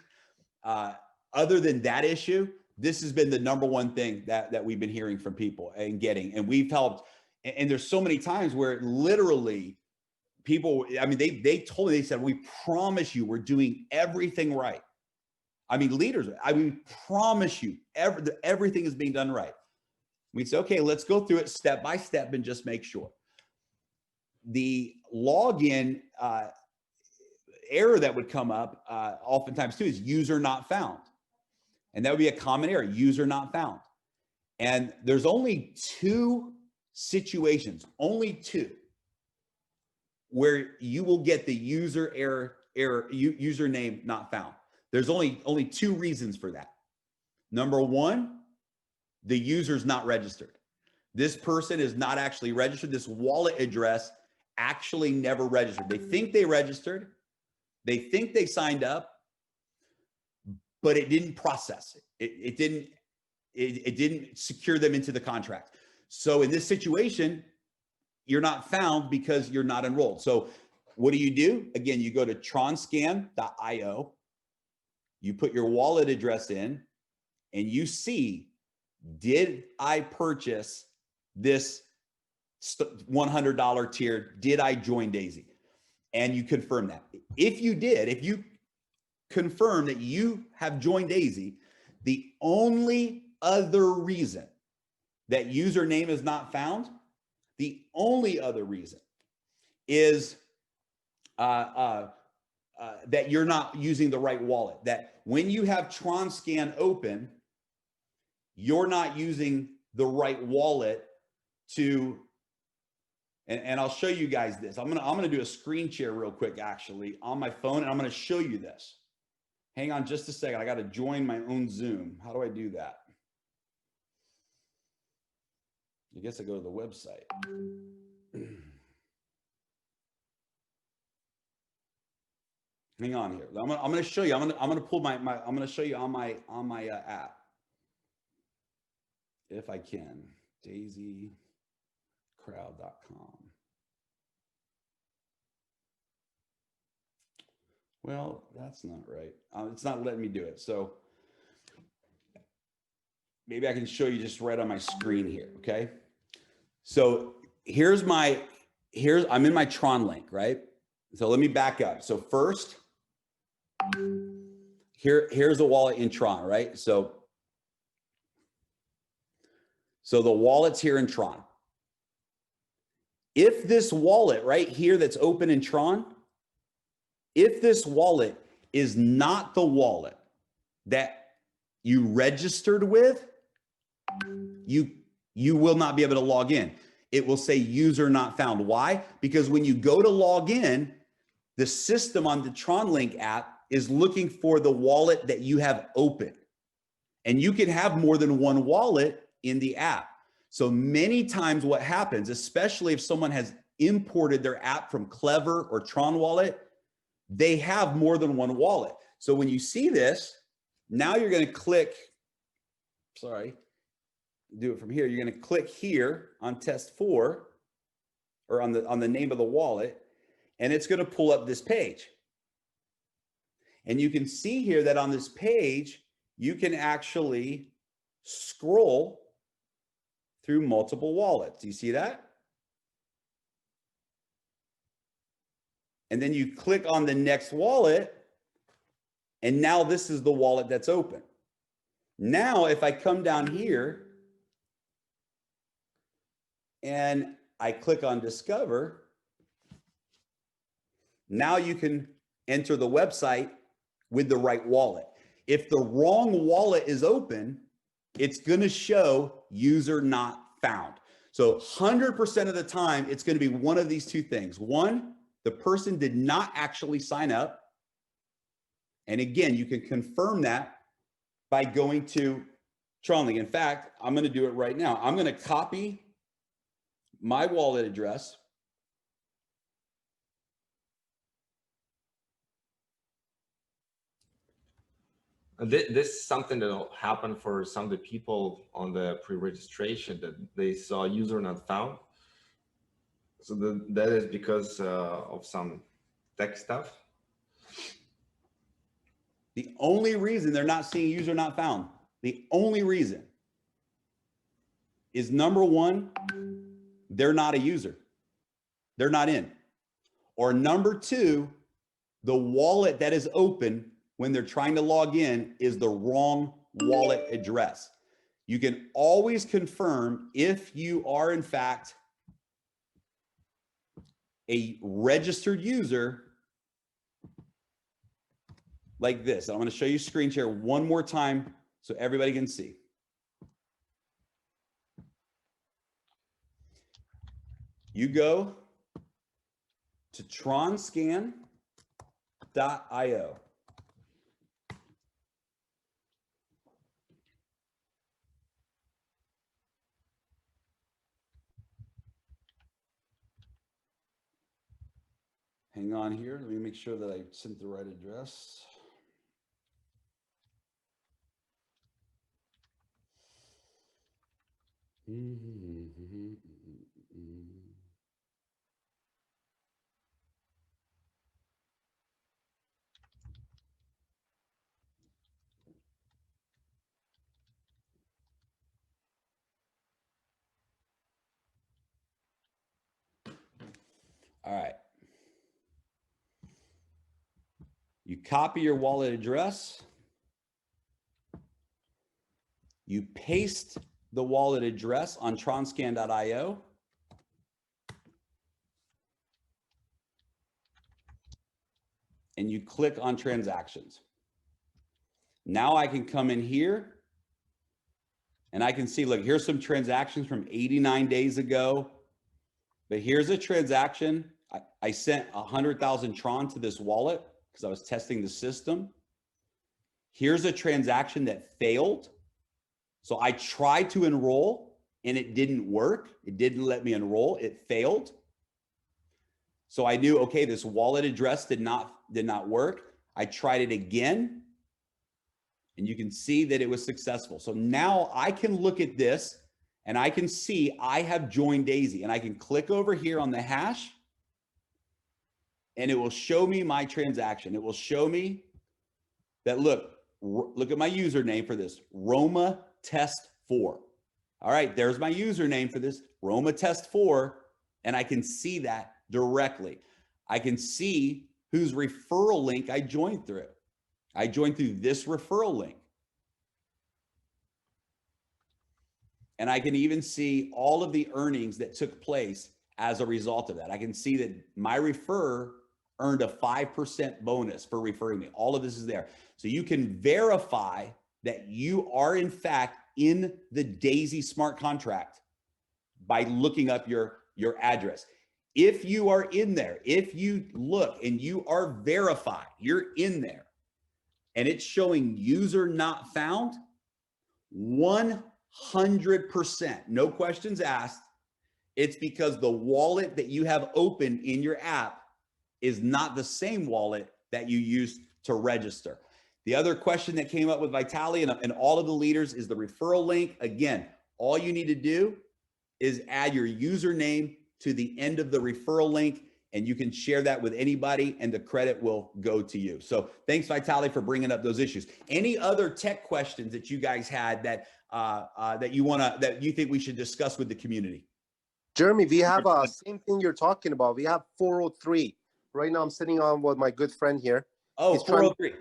other than that issue, this has been the #1 thing that we've been hearing from people and getting, and we've helped. And there's so many times where literally people, I mean, they told me, they said, we promise you we're doing everything right. I mean, leaders, we promise you everything is being done right. We say, okay, let's go through it step by step and just make sure. The login error that would come up oftentimes too is user not found. And that would be a common error, user not found. And there's only 2 situations, only 2, where you will get the username not found. There's only 2 reasons for that. Number 1, the user's not registered. This person is not actually registered. This wallet address actually never registered. They think they registered. They think they signed up, but it didn't process it. It didn't secure them into the contract. So in this situation, you're not found because you're not enrolled. So what do? Again, you go to tronscan.io, you put your wallet address in, and you see, did I purchase this $100 tier? Did I join Daisy? And you confirm that. If you did, if you confirm that you have joined Daisy, the only other reason that username is not found, the only other reason is that you're not using the right wallet. That when you have TronScan open, you're not using the right wallet to, and I'll show you guys this. I'm gonna do a screen share real quick, actually, on my phone, and I'm gonna show you this. Hang on just a second. I got to join my own Zoom. How do I do that? I guess I go to the website. Hang on here. I'm gonna show you. I'm gonna pull I'm gonna show you on my app if I can. daisycrowd.com. Well, that's not right. It's not letting me do it. So maybe I can show you just right on my screen here. Okay. So I'm in my Tron link, right? So let me back up. So first, here's the wallet in Tron, right? So the wallet's here in Tron. If this wallet right here that's open in Tron, if this wallet is not the wallet that you registered with, you will not be able to log in. It will say user not found. Why? Because when you go to log in, the system on the Tron Link app is looking for the wallet that you have open. And you can have more than one wallet in the app. So many times what happens, especially if someone has imported their app from Clever or Tron Wallet, they have more than one wallet. So when you see this, now you're going to click, sorry, do it from here. You're going to click here on test 4 or on the name of the wallet, and it's going to pull up this page. And you can see here that on this page, you can actually scroll through multiple wallets. Do you see that? And then you click on the next wallet, and now this is the wallet that's open. Now, if I come down here and I click on Discover, now you can enter the website with the right wallet. If the wrong wallet is open, it's going to show user not found. So 100% of the time, it's going to be one of these two things. One, the person did not actually sign up. And again, you can confirm that by going to TronLink. In fact, I'm going to do it right now. I'm going to copy my wallet address. This is something that will happen for some of the people on the pre-registration, that they saw user not found. So that is because of some tech stuff. The only reason they're not seeing user not found, the only reason is number one, they're not a user. They're not in. Or number two, the wallet that is open when they're trying to log in is the wrong wallet address. You can always confirm if you are in fact a registered user like this. I'm going to show you screen share one more time so everybody can see. You go to tronscan.io. Hang on here. Let me make sure that I sent the right address. All right. You copy your wallet address. You paste the wallet address on tronscan.io. And you click on transactions. Now I can come in here and I can see, look, here's some transactions from 89 days ago. But here's a transaction. I sent 100,000 Tron to this wallet because I was testing the system. Here's a transaction that failed. So I tried to enroll and it didn't work. It didn't let me enroll. It failed. So I knew, okay, this wallet address did not work. I tried it again, and you can see that it was successful. So now I can look at this and I can see I have joined Daisy, and I can click over here on the hash and it will show me my transaction. It will show me that, look at my username for this, Roma Test 4. All right, there's my username for this, Roma Test 4, and I can see that directly. I can see whose referral link I joined through. I joined through this referral link. And I can even see all of the earnings that took place as a result of that. I can see that my referrer earned a 5% bonus for referring me. All of this is there. So you can verify that you are in fact in the Daisy smart contract by looking up your address. If you are in there, if you look and you are verified, you're in there and it's showing user not found, 100%, no questions asked, it's because the wallet that you have open in your app is not the same wallet that you used to register. The other question that came up with Vitaly and all of the leaders is the referral link. Again, all you need to do is add your username to the end of the referral link, and you can share that with anybody and the credit will go to you. So thanks, Vitaly, for bringing up those issues. Any other tech questions that you guys had that that you think we should discuss with the community? Jeremy, we have same thing you're talking about. We have 403. Right now I'm sitting on with my good friend here. Oh, 403.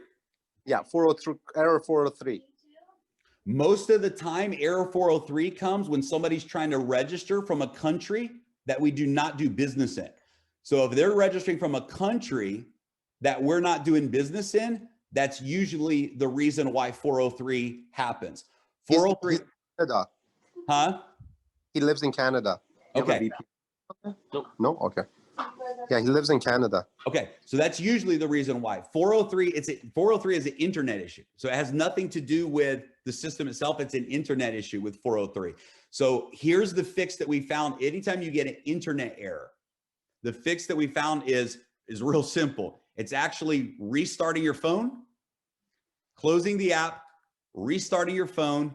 Yeah, 403, error 403. Most of the time, error 403 comes when somebody's trying to register from a country that we do not do business in. So if they're registering from a country that we're not doing business in, that's usually the reason why 403 happens. 403. He's in Canada. Huh? He lives in Canada. Okay. No? Okay. Yeah, he lives in Canada. Okay, so that's usually the reason why. 403, 403 is an internet issue. So it has nothing to do with the system itself. It's an internet issue with 403. So here's the fix that we found. Anytime you get an internet error, the fix that we found is real simple. It's actually restarting your phone, closing the app, restarting your phone,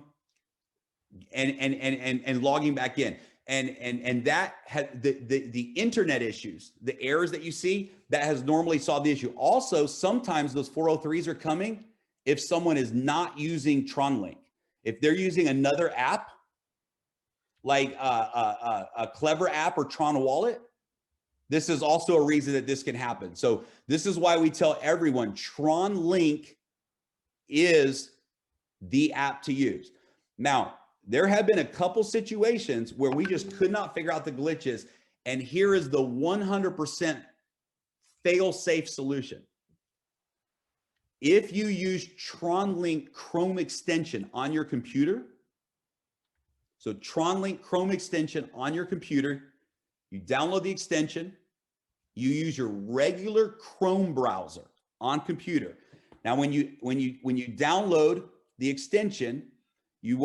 and logging back in. And that had the internet issues, the errors that you see, that has normally solved the issue. Also, sometimes those 403s are coming if someone is not using TronLink. If they're using another app, like a Clever app or Tron Wallet, this is also a reason that this can happen. So this is why we tell everyone TronLink is the app to use. Now, there have been a couple situations where we just could not figure out the glitches, and here is the 100% fail-safe solution. If you use TronLink Chrome extension on your computer, so TronLink Chrome extension on your computer, you download the extension, you use your regular Chrome browser on computer. Now, when you download the extension, you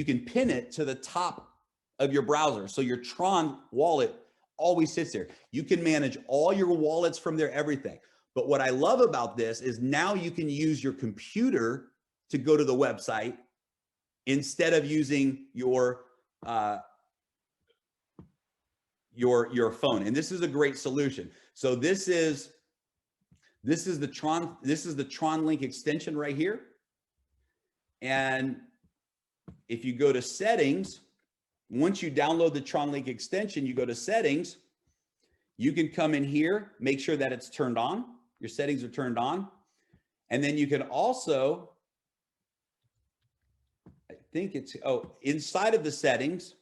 can pin it to the top of your browser. So your Tron wallet always sits there. You can manage all your wallets from there, everything. But what I love about this is now you can use your computer to go to the website instead of using your phone. And this is a great solution. So this is the TronLink extension right here. And if you go to settings, once you download the TronLink extension, you go to settings, you can come in here, make sure that it's turned on. Your settings are turned on. And then you can also, I think it's, inside of the settings,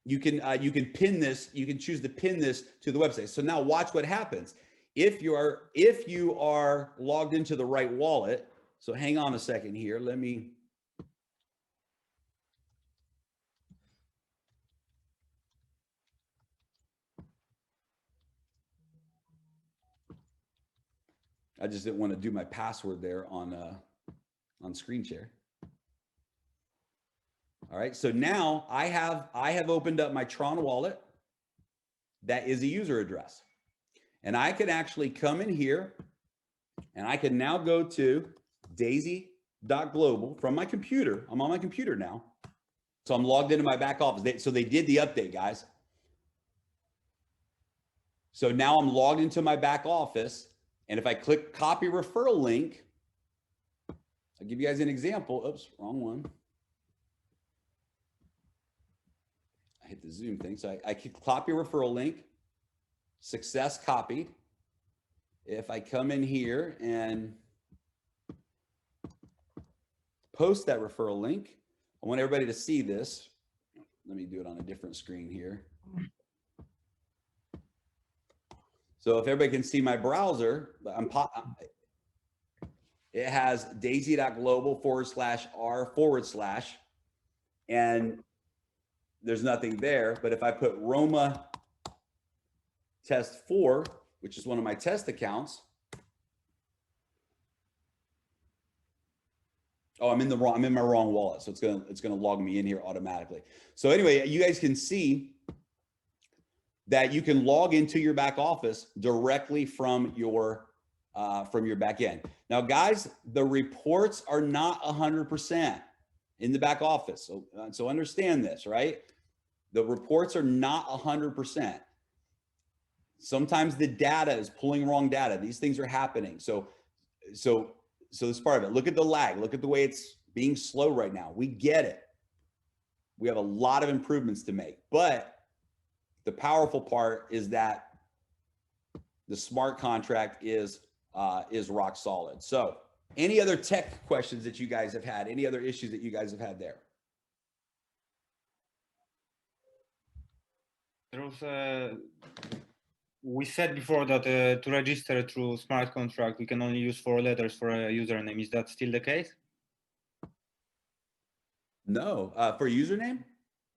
you can pin this, you can choose to pin this to the website. So now watch what happens. If you are logged into the right wallet, so hang on a second here. I just didn't want to do my password there on screen share. All right, so now I have opened up my Tron wallet. That is a user address. And I can actually come in here and I can now go to daisy.global from my computer. I'm on my computer now. So I'm logged into my back office. So they did the update, guys. So now I'm logged into my back office. And if I click copy referral link, I'll give you guys an example. Oops, wrong one. I hit the Zoom thing. So I click copy referral link, success copied. If I come in here and post that referral link, I want everybody to see this. Let me do it on a different screen here. So if everybody can see my browser, it has daisy.global/r/, and there's nothing there. But if I put Roma test 4, which is one of my test accounts. Oh, I'm in my wrong wallet. So it's gonna log me in here automatically. So anyway, you guys can see that you can log into your back office directly from your back end. Now, guys, the reports are not 100% in the back office. So understand this, right? The reports are not 100%. Sometimes the data is pulling wrong data. These things are happening. So this part of it. Look at the lag. Look at the way it's being slow right now. We get it. We have a lot of improvements to make, but the powerful part is that the smart contract is rock solid. So any other tech questions that you guys have had? Any other issues that you guys have had there? There was we said before that to register through smart contract, we can only use 4 letters for a username. Is that still the case? No, for username?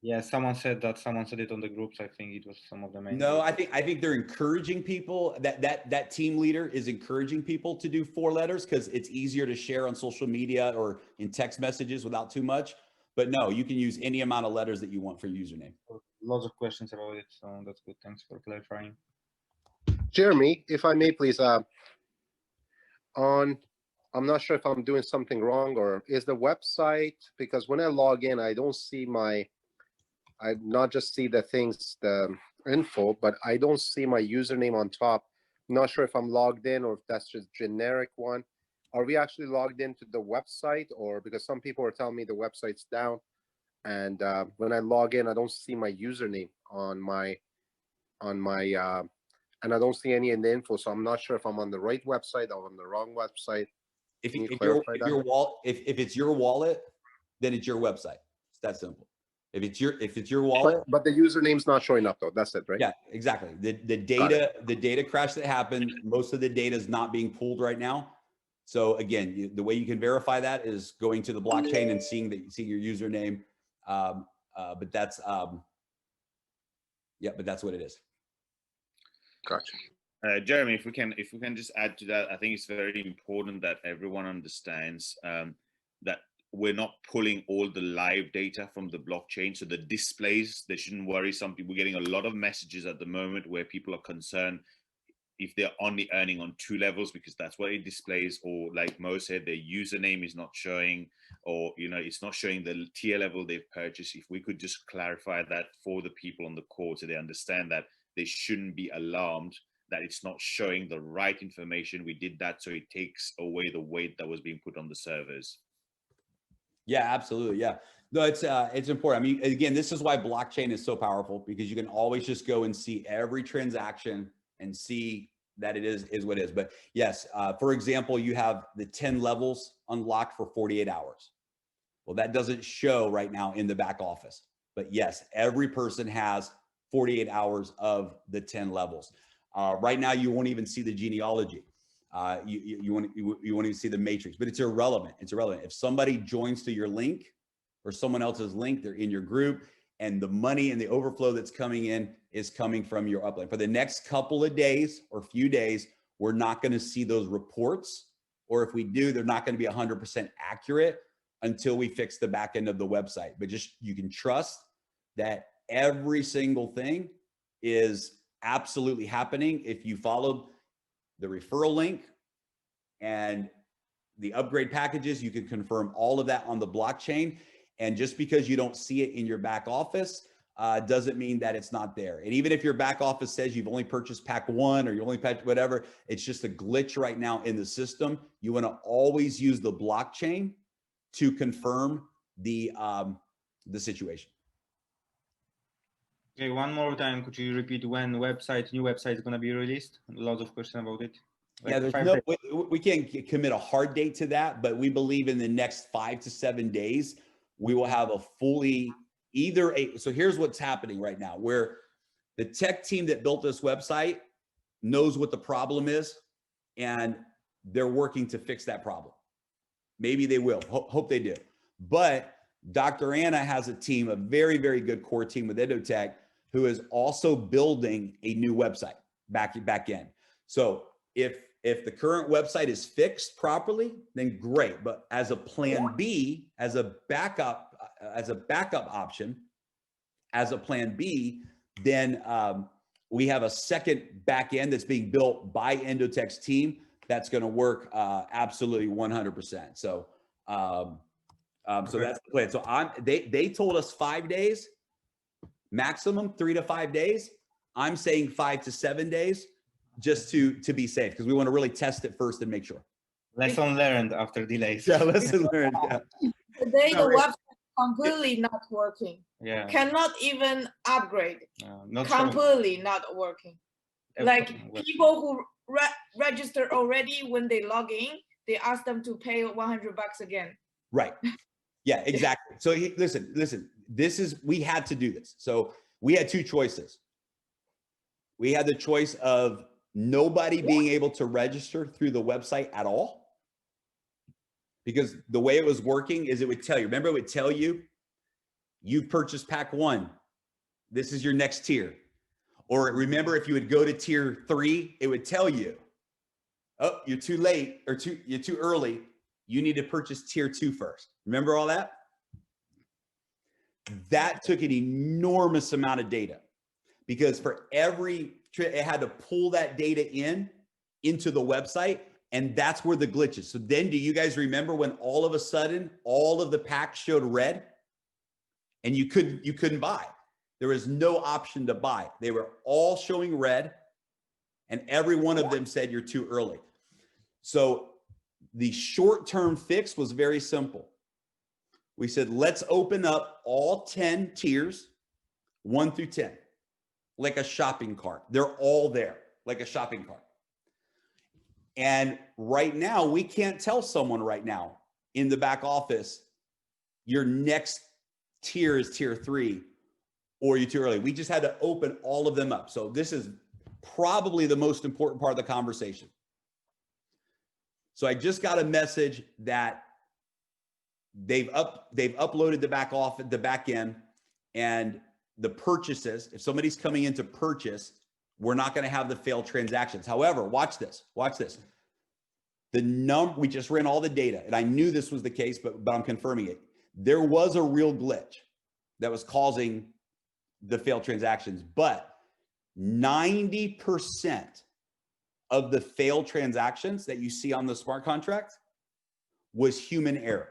Yeah, someone said that. Someone said it on the groups. I think it was some of the main. No, I think they're encouraging people. That team leader is encouraging people to do 4 letters because it's easier to share on social media or in text messages without too much. But no, you can use any amount of letters that you want for username. Lots of questions about it, so that's good. Thanks for clarifying. Jeremy, if I may, please, I'm not sure if I'm doing something wrong, or is the website, because when I log in, I don't see I not just see the things, the info, but I don't see my username on top. I'm not sure if I'm logged in or if that's just generic one. Are we actually logged into the website, or because some people are telling me the website's down, and when I log in, I don't see my username on my and I don't see any in the info, so I'm not sure if I'm on the right website or on the wrong website. If it's your wallet, then it's your website. It's that simple. If it's your wallet, but the username's not showing up though. That's it, right? Yeah, exactly. The data crash that happened, most of the data is not being pulled right now. So again, the way you can verify that is going to the blockchain and seeing your username. But that's but that's what it is. Gotcha. Jeremy, if we can just add to that, I think it's very important that everyone understands that we're not pulling all the live data from the blockchain. So the displays, they shouldn't worry. Some people, we're getting a lot of messages at the moment where people are concerned if they're only earning on 2 levels, because that's what it displays, or like Mo said, their username is not showing, or it's not showing the tier level they've purchased. If we could just clarify that for the people on the call, so they understand that they shouldn't be alarmed that it's not showing the right information. We did that so it takes away the weight that was being put on the servers. Yeah, absolutely. Yeah, no, it's important. I mean, again, this is why blockchain is so powerful, because you can always just go and see every transaction and see that it is what it is. But yes, for example, you have the 10 levels unlocked for 48 hours. Well, that doesn't show right now in the back office, but yes, every person has 48 hours of the 10 levels. Right now, you won't even see the genealogy. You won't even see the matrix, but it's irrelevant. It's irrelevant. If somebody joins to your link or someone else's link, they're in your group, and the money and the overflow that's coming in is coming from your upline. For the next couple of days or few days, we're not going to see those reports, or if we do, they're not going to be 100% accurate until we fix the back end of the website. But just, you can trust that every single thing is absolutely happening. If you followed the referral link and the upgrade packages, you can confirm all of that on the blockchain. And just because you don't see it in your back office doesn't mean that it's not there. And even if your back office says you've only purchased pack 1 or you only packed whatever, it's just a glitch right now in the system. You want to always use the blockchain to confirm the situation. Okay, one more time, could you repeat when new website is going to be released? Lots of questions about it. Yeah, there's no, we can't commit a hard date to that, but we believe in the next 5 to 7 days, we will have a fully so here's what's happening right now, where the tech team that built this website knows what the problem is, and they're working to fix that problem. Maybe they will, hope they do. But Dr. Anna has a team, a very, very good core team with EduTech, who is also building a new website back end. So if the current website is fixed properly, then great. But as a plan B, as a backup option, as a plan B, then we have a second back end that's being built by EduTech's team that's going to work absolutely 100%. So so that's the plan. So they told us 5 days maximum, 3 to 5 days. I'm saying 5 to 7 days, just to be safe, because we want to really test it first and make sure. Lesson learned after delays. Yeah, lesson learned. Yeah. Today the website completely not working. Yeah. Cannot even upgrade. Not completely not working. Like people who register already, when they log in, they ask them to pay $100 again. Right. Yeah, exactly. So listen, we had to do this. So we had 2 choices. We had the choice of nobody being able to register through the website at all, because the way it was working is it would tell you, remember, it would tell you, you've purchased pack 1. This is your next tier. Or remember, if you would go to tier 3, it would tell you, oh, you're too late, or you're too early. You need to purchase tier 2 first. Remember all that? That took an enormous amount of data, because for it had to pull that data into the website, and that's where the glitch is. So then, do you guys remember when all of a sudden all of the packs showed red and you couldn't buy? There was no option to buy. They were all showing red, and every one of them said you're too early. So the short-term fix was very simple. We said, let's open up all 10 tiers, 1 through 10, like a shopping cart. They're all there, like a shopping cart. And right now, we can't tell someone right now in the back office, your next tier is tier 3, or you're too early. We just had to open all of them up. So this is probably the most important part of the conversation. So I just got a message that they've uploaded the back end, and the purchases. If somebody's coming in to purchase, we're not going to have the failed transactions. However, watch this. We just ran all the data, and I knew this was the case, but I'm confirming it. There was a real glitch that was causing the failed transactions, but 90% of the failed transactions that you see on the smart contract was human error.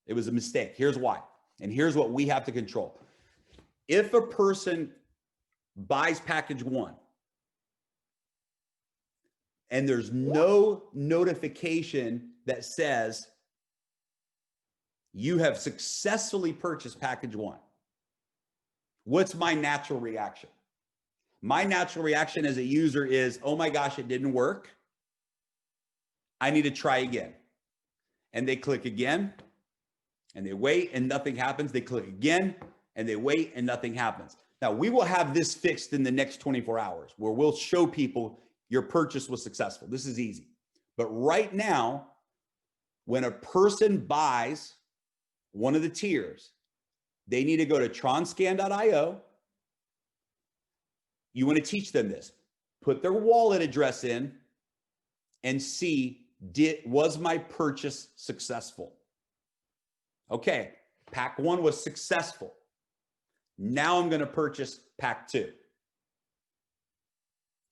It was a mistake. Here's why. And here's what we have to control. If a person buys package 1 and there's no notification that says you have successfully purchased package 1, what's my natural reaction? My natural reaction as a user is, oh my gosh, it didn't work. I need to try again. And they click again, and they wait and nothing happens. They click again and they wait and nothing happens. Now, we will have this fixed in the next 24 hours where we'll show people your purchase was successful. This is easy. But right now, when a person buys one of the tiers, they need to go to tronscan.io. You want to teach them this. Put their wallet address in and see, was my purchase successful? Okay, pack 1 was successful. Now I'm going to purchase pack 2.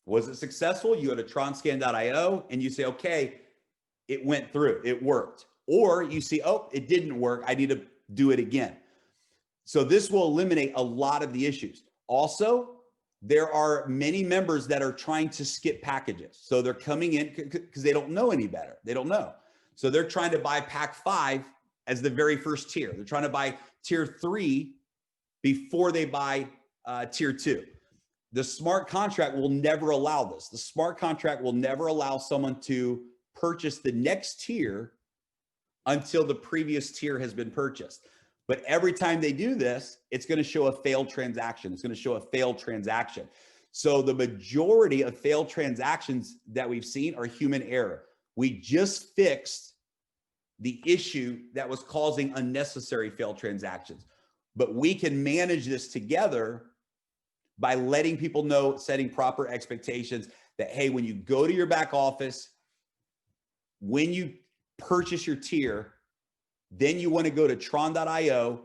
Was it successful? You go to tronscan.io and you say, okay, it went through, it worked. Or you see, oh, it didn't work, I need to do it again. So this will eliminate a lot of the issues. Also, there are many members that are trying to skip packages. So they're coming in because they don't know any better. They don't know. So they're trying to buy pack 5 as the very first tier. They're trying to buy tier 3 before they buy tier 2. The smart contract will never allow this. The smart contract will never allow someone to purchase the next tier until the previous tier has been purchased. But every time they do this, it's going to show a failed transaction. It's going to show a failed transaction. So the majority of failed transactions that we've seen are human error. We just fixed the issue that was causing unnecessary failed transactions. But we can manage this together by letting people know, setting proper expectations that, hey, when you go to your back office, when you purchase your tier, then you want to go to tron.io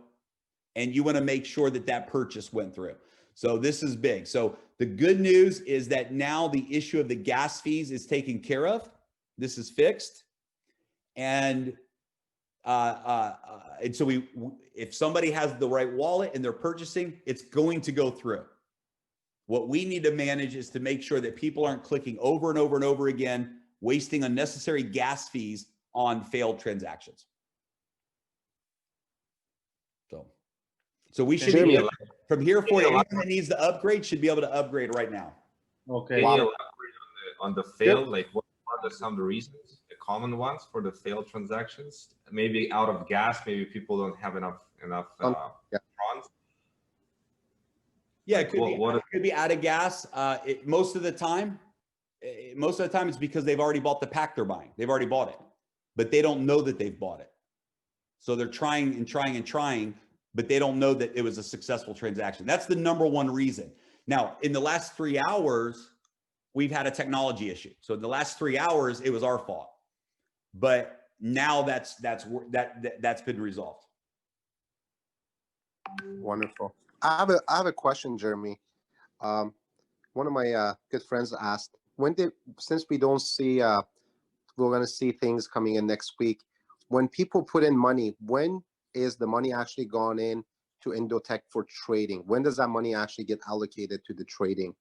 and you want to make sure that that purchase went through. So this is big. So the good news is that now the issue of the gas fees is taken care of. This is fixed. And so if somebody has the right wallet and they're purchasing, it's going to go through. What we need to manage is to make sure that people aren't clicking over and over and over again, wasting unnecessary gas fees on failed transactions. So we should be able, from here forward, anyone that needs to upgrade should be able to upgrade right now. Okay. Can you elaborate on the failed, like what are some of the reasons, the common ones for the failed transactions? Maybe out of gas, maybe people don't have enough trons. Yeah, it could be out of gas. Most of the time it's because they've already bought the pack they're buying. They've already bought it, but they don't know that they've bought it. So they're trying and trying and trying, but they don't know that it was a successful transaction. That's the number one reason. Now, in the last 3 hours, we've had a technology issue. So in the last 3 hours, it was our fault. But now that's been resolved. Wonderful. I have a question, Jeremy. One of my good friends asked, since we don't see, we're going to see things coming in next week. When people put in money, when is the money actually gone in to Indotech for trading? When does that money actually get allocated to the trading?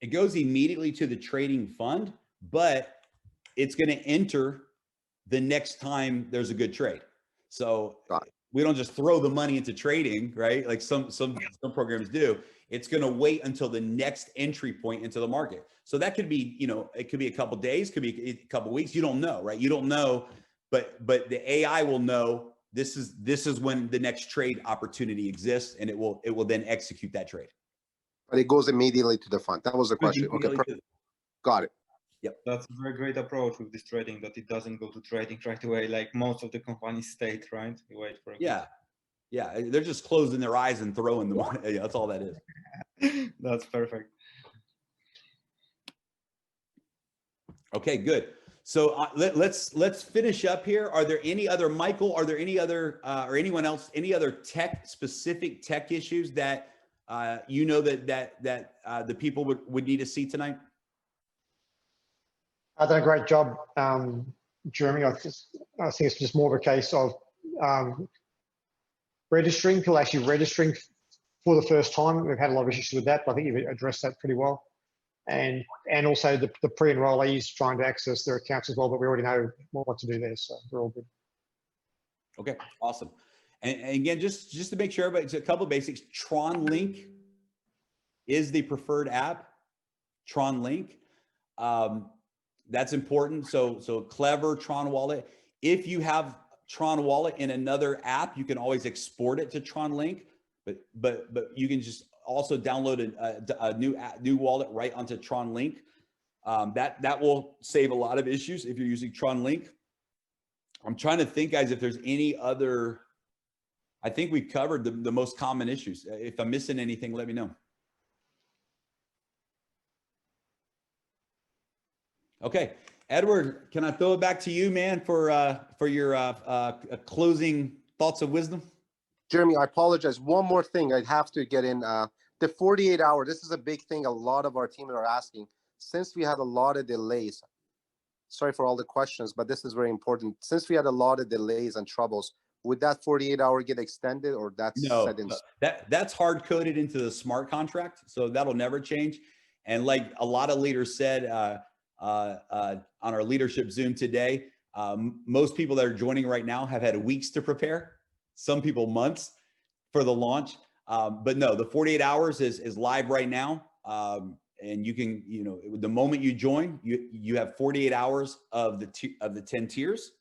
It goes immediately to the trading fund, but it's going to enter the next time there's a good trade. So we don't just throw the money into trading, right? Like some programs do. It's going to wait until the next entry point into the market. So that could be, it could be a couple of days, could be a couple of weeks. You don't know, right? You don't know, but the AI will know this is when the next trade opportunity exists, and it will then execute that trade. But it goes immediately to the fund. That was the question. Okay, perfect. Got it. Yep. That's a very great approach with this trading, that it doesn't go to trading right away like most of the companies state, right? You wait for it. Yeah. They're just closing their eyes and throwing the money. Yeah, that's all that is. That's perfect. Okay, good. So let's finish up here. Are there any other, Michael? Are there any other or anyone else? Any other specific tech issues that that the people would need to see tonight? I've done a great job, Jeremy. I think it's just more of a case of registering, people actually registering for the first time. We've had a lot of issues with that, but I think you've addressed that pretty well. And also the pre-enrollees trying to access their accounts as well, but we already know what to do there, so we're all good. Okay, awesome. And again, just to make sure everybody, it's a couple of basics. Tron Link is the preferred app. Tron Link, that's important. So Clever, Tron Wallet. If you have Tron Wallet in another app, you can always export it to Tron Link, but you can just also download a new wallet right onto Tron Link. That will save a lot of issues if you're using Tron Link. I'm trying to think, guys, if there's any other. I think we covered the most common issues. If I'm missing anything, let me know. Okay, Edward, can I throw it back to you, man, for your closing thoughts of wisdom? Jeremy, I apologize. One more thing I'd have to get in. The 48-hour, this is a big thing a lot of our team are asking. since we had a lot of delays, sorry for all the questions, but this is very important. Since we had a lot of delays and troubles, would that 48-hour get extended, or that's set in? That's hard coded into the smart contract, so that'll never change. And like a lot of leaders said on our leadership Zoom today, most people that are joining right now have had weeks to prepare, some people months for the launch. But no, the 48 hours is live right now. And you can, the moment you join, you have 48 hours of the 10 tiers.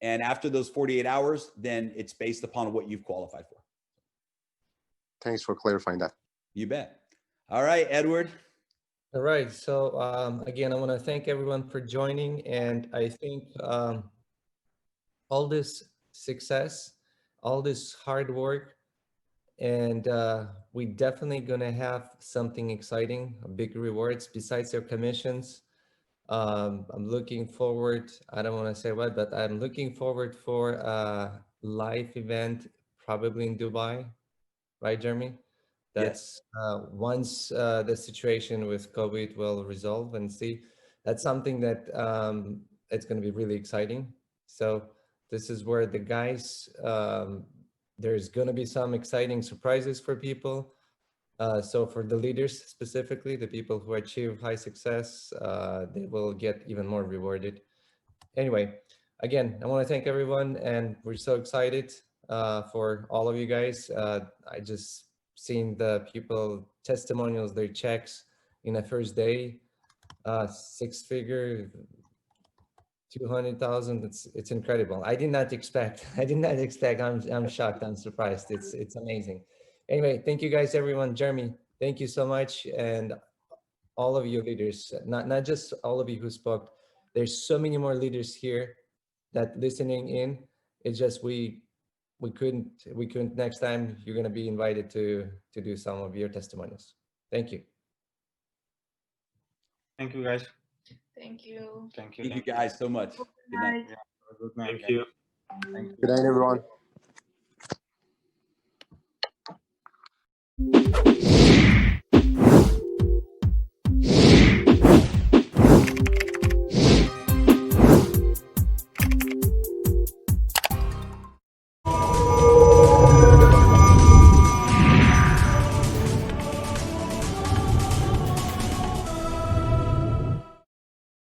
And after those 48 hours, then it's based upon what you've qualified for. Thanks for clarifying that. You bet. All right, Edward. All right. So again, I want to thank everyone for joining. And I think all this success, all this hard work, and we definitely going to have something exciting, big rewards besides your commissions. I'm looking forward, I don't want to say what, but I'm looking forward for a live event, probably in Dubai, right, Jeremy? That's once the situation with COVID will resolve and see, that's something that it's going to be really exciting. So this is where the guys, there's going to be some exciting surprises for people. So for the leaders specifically, the people who achieve high success, they will get even more rewarded. Anyway, again, I want to thank everyone, and we're so excited for all of you guys. I just seen the people testimonials, their checks in the first day, 6-figure, 200,000. It's incredible. I did not expect. I'm shocked. I'm surprised. It's amazing. Anyway, thank you guys, everyone. Jeremy, thank you so much. And all of you leaders, not just all of you who spoke. There's so many more leaders here that listening in. It's just we couldn't. Next time you're going to be invited to do some of your testimonials. Thank you. Thank you, guys. Thank you. Thank you guys so much. Good night. Yeah, good night. Thank you. Thank you. Good night, everyone.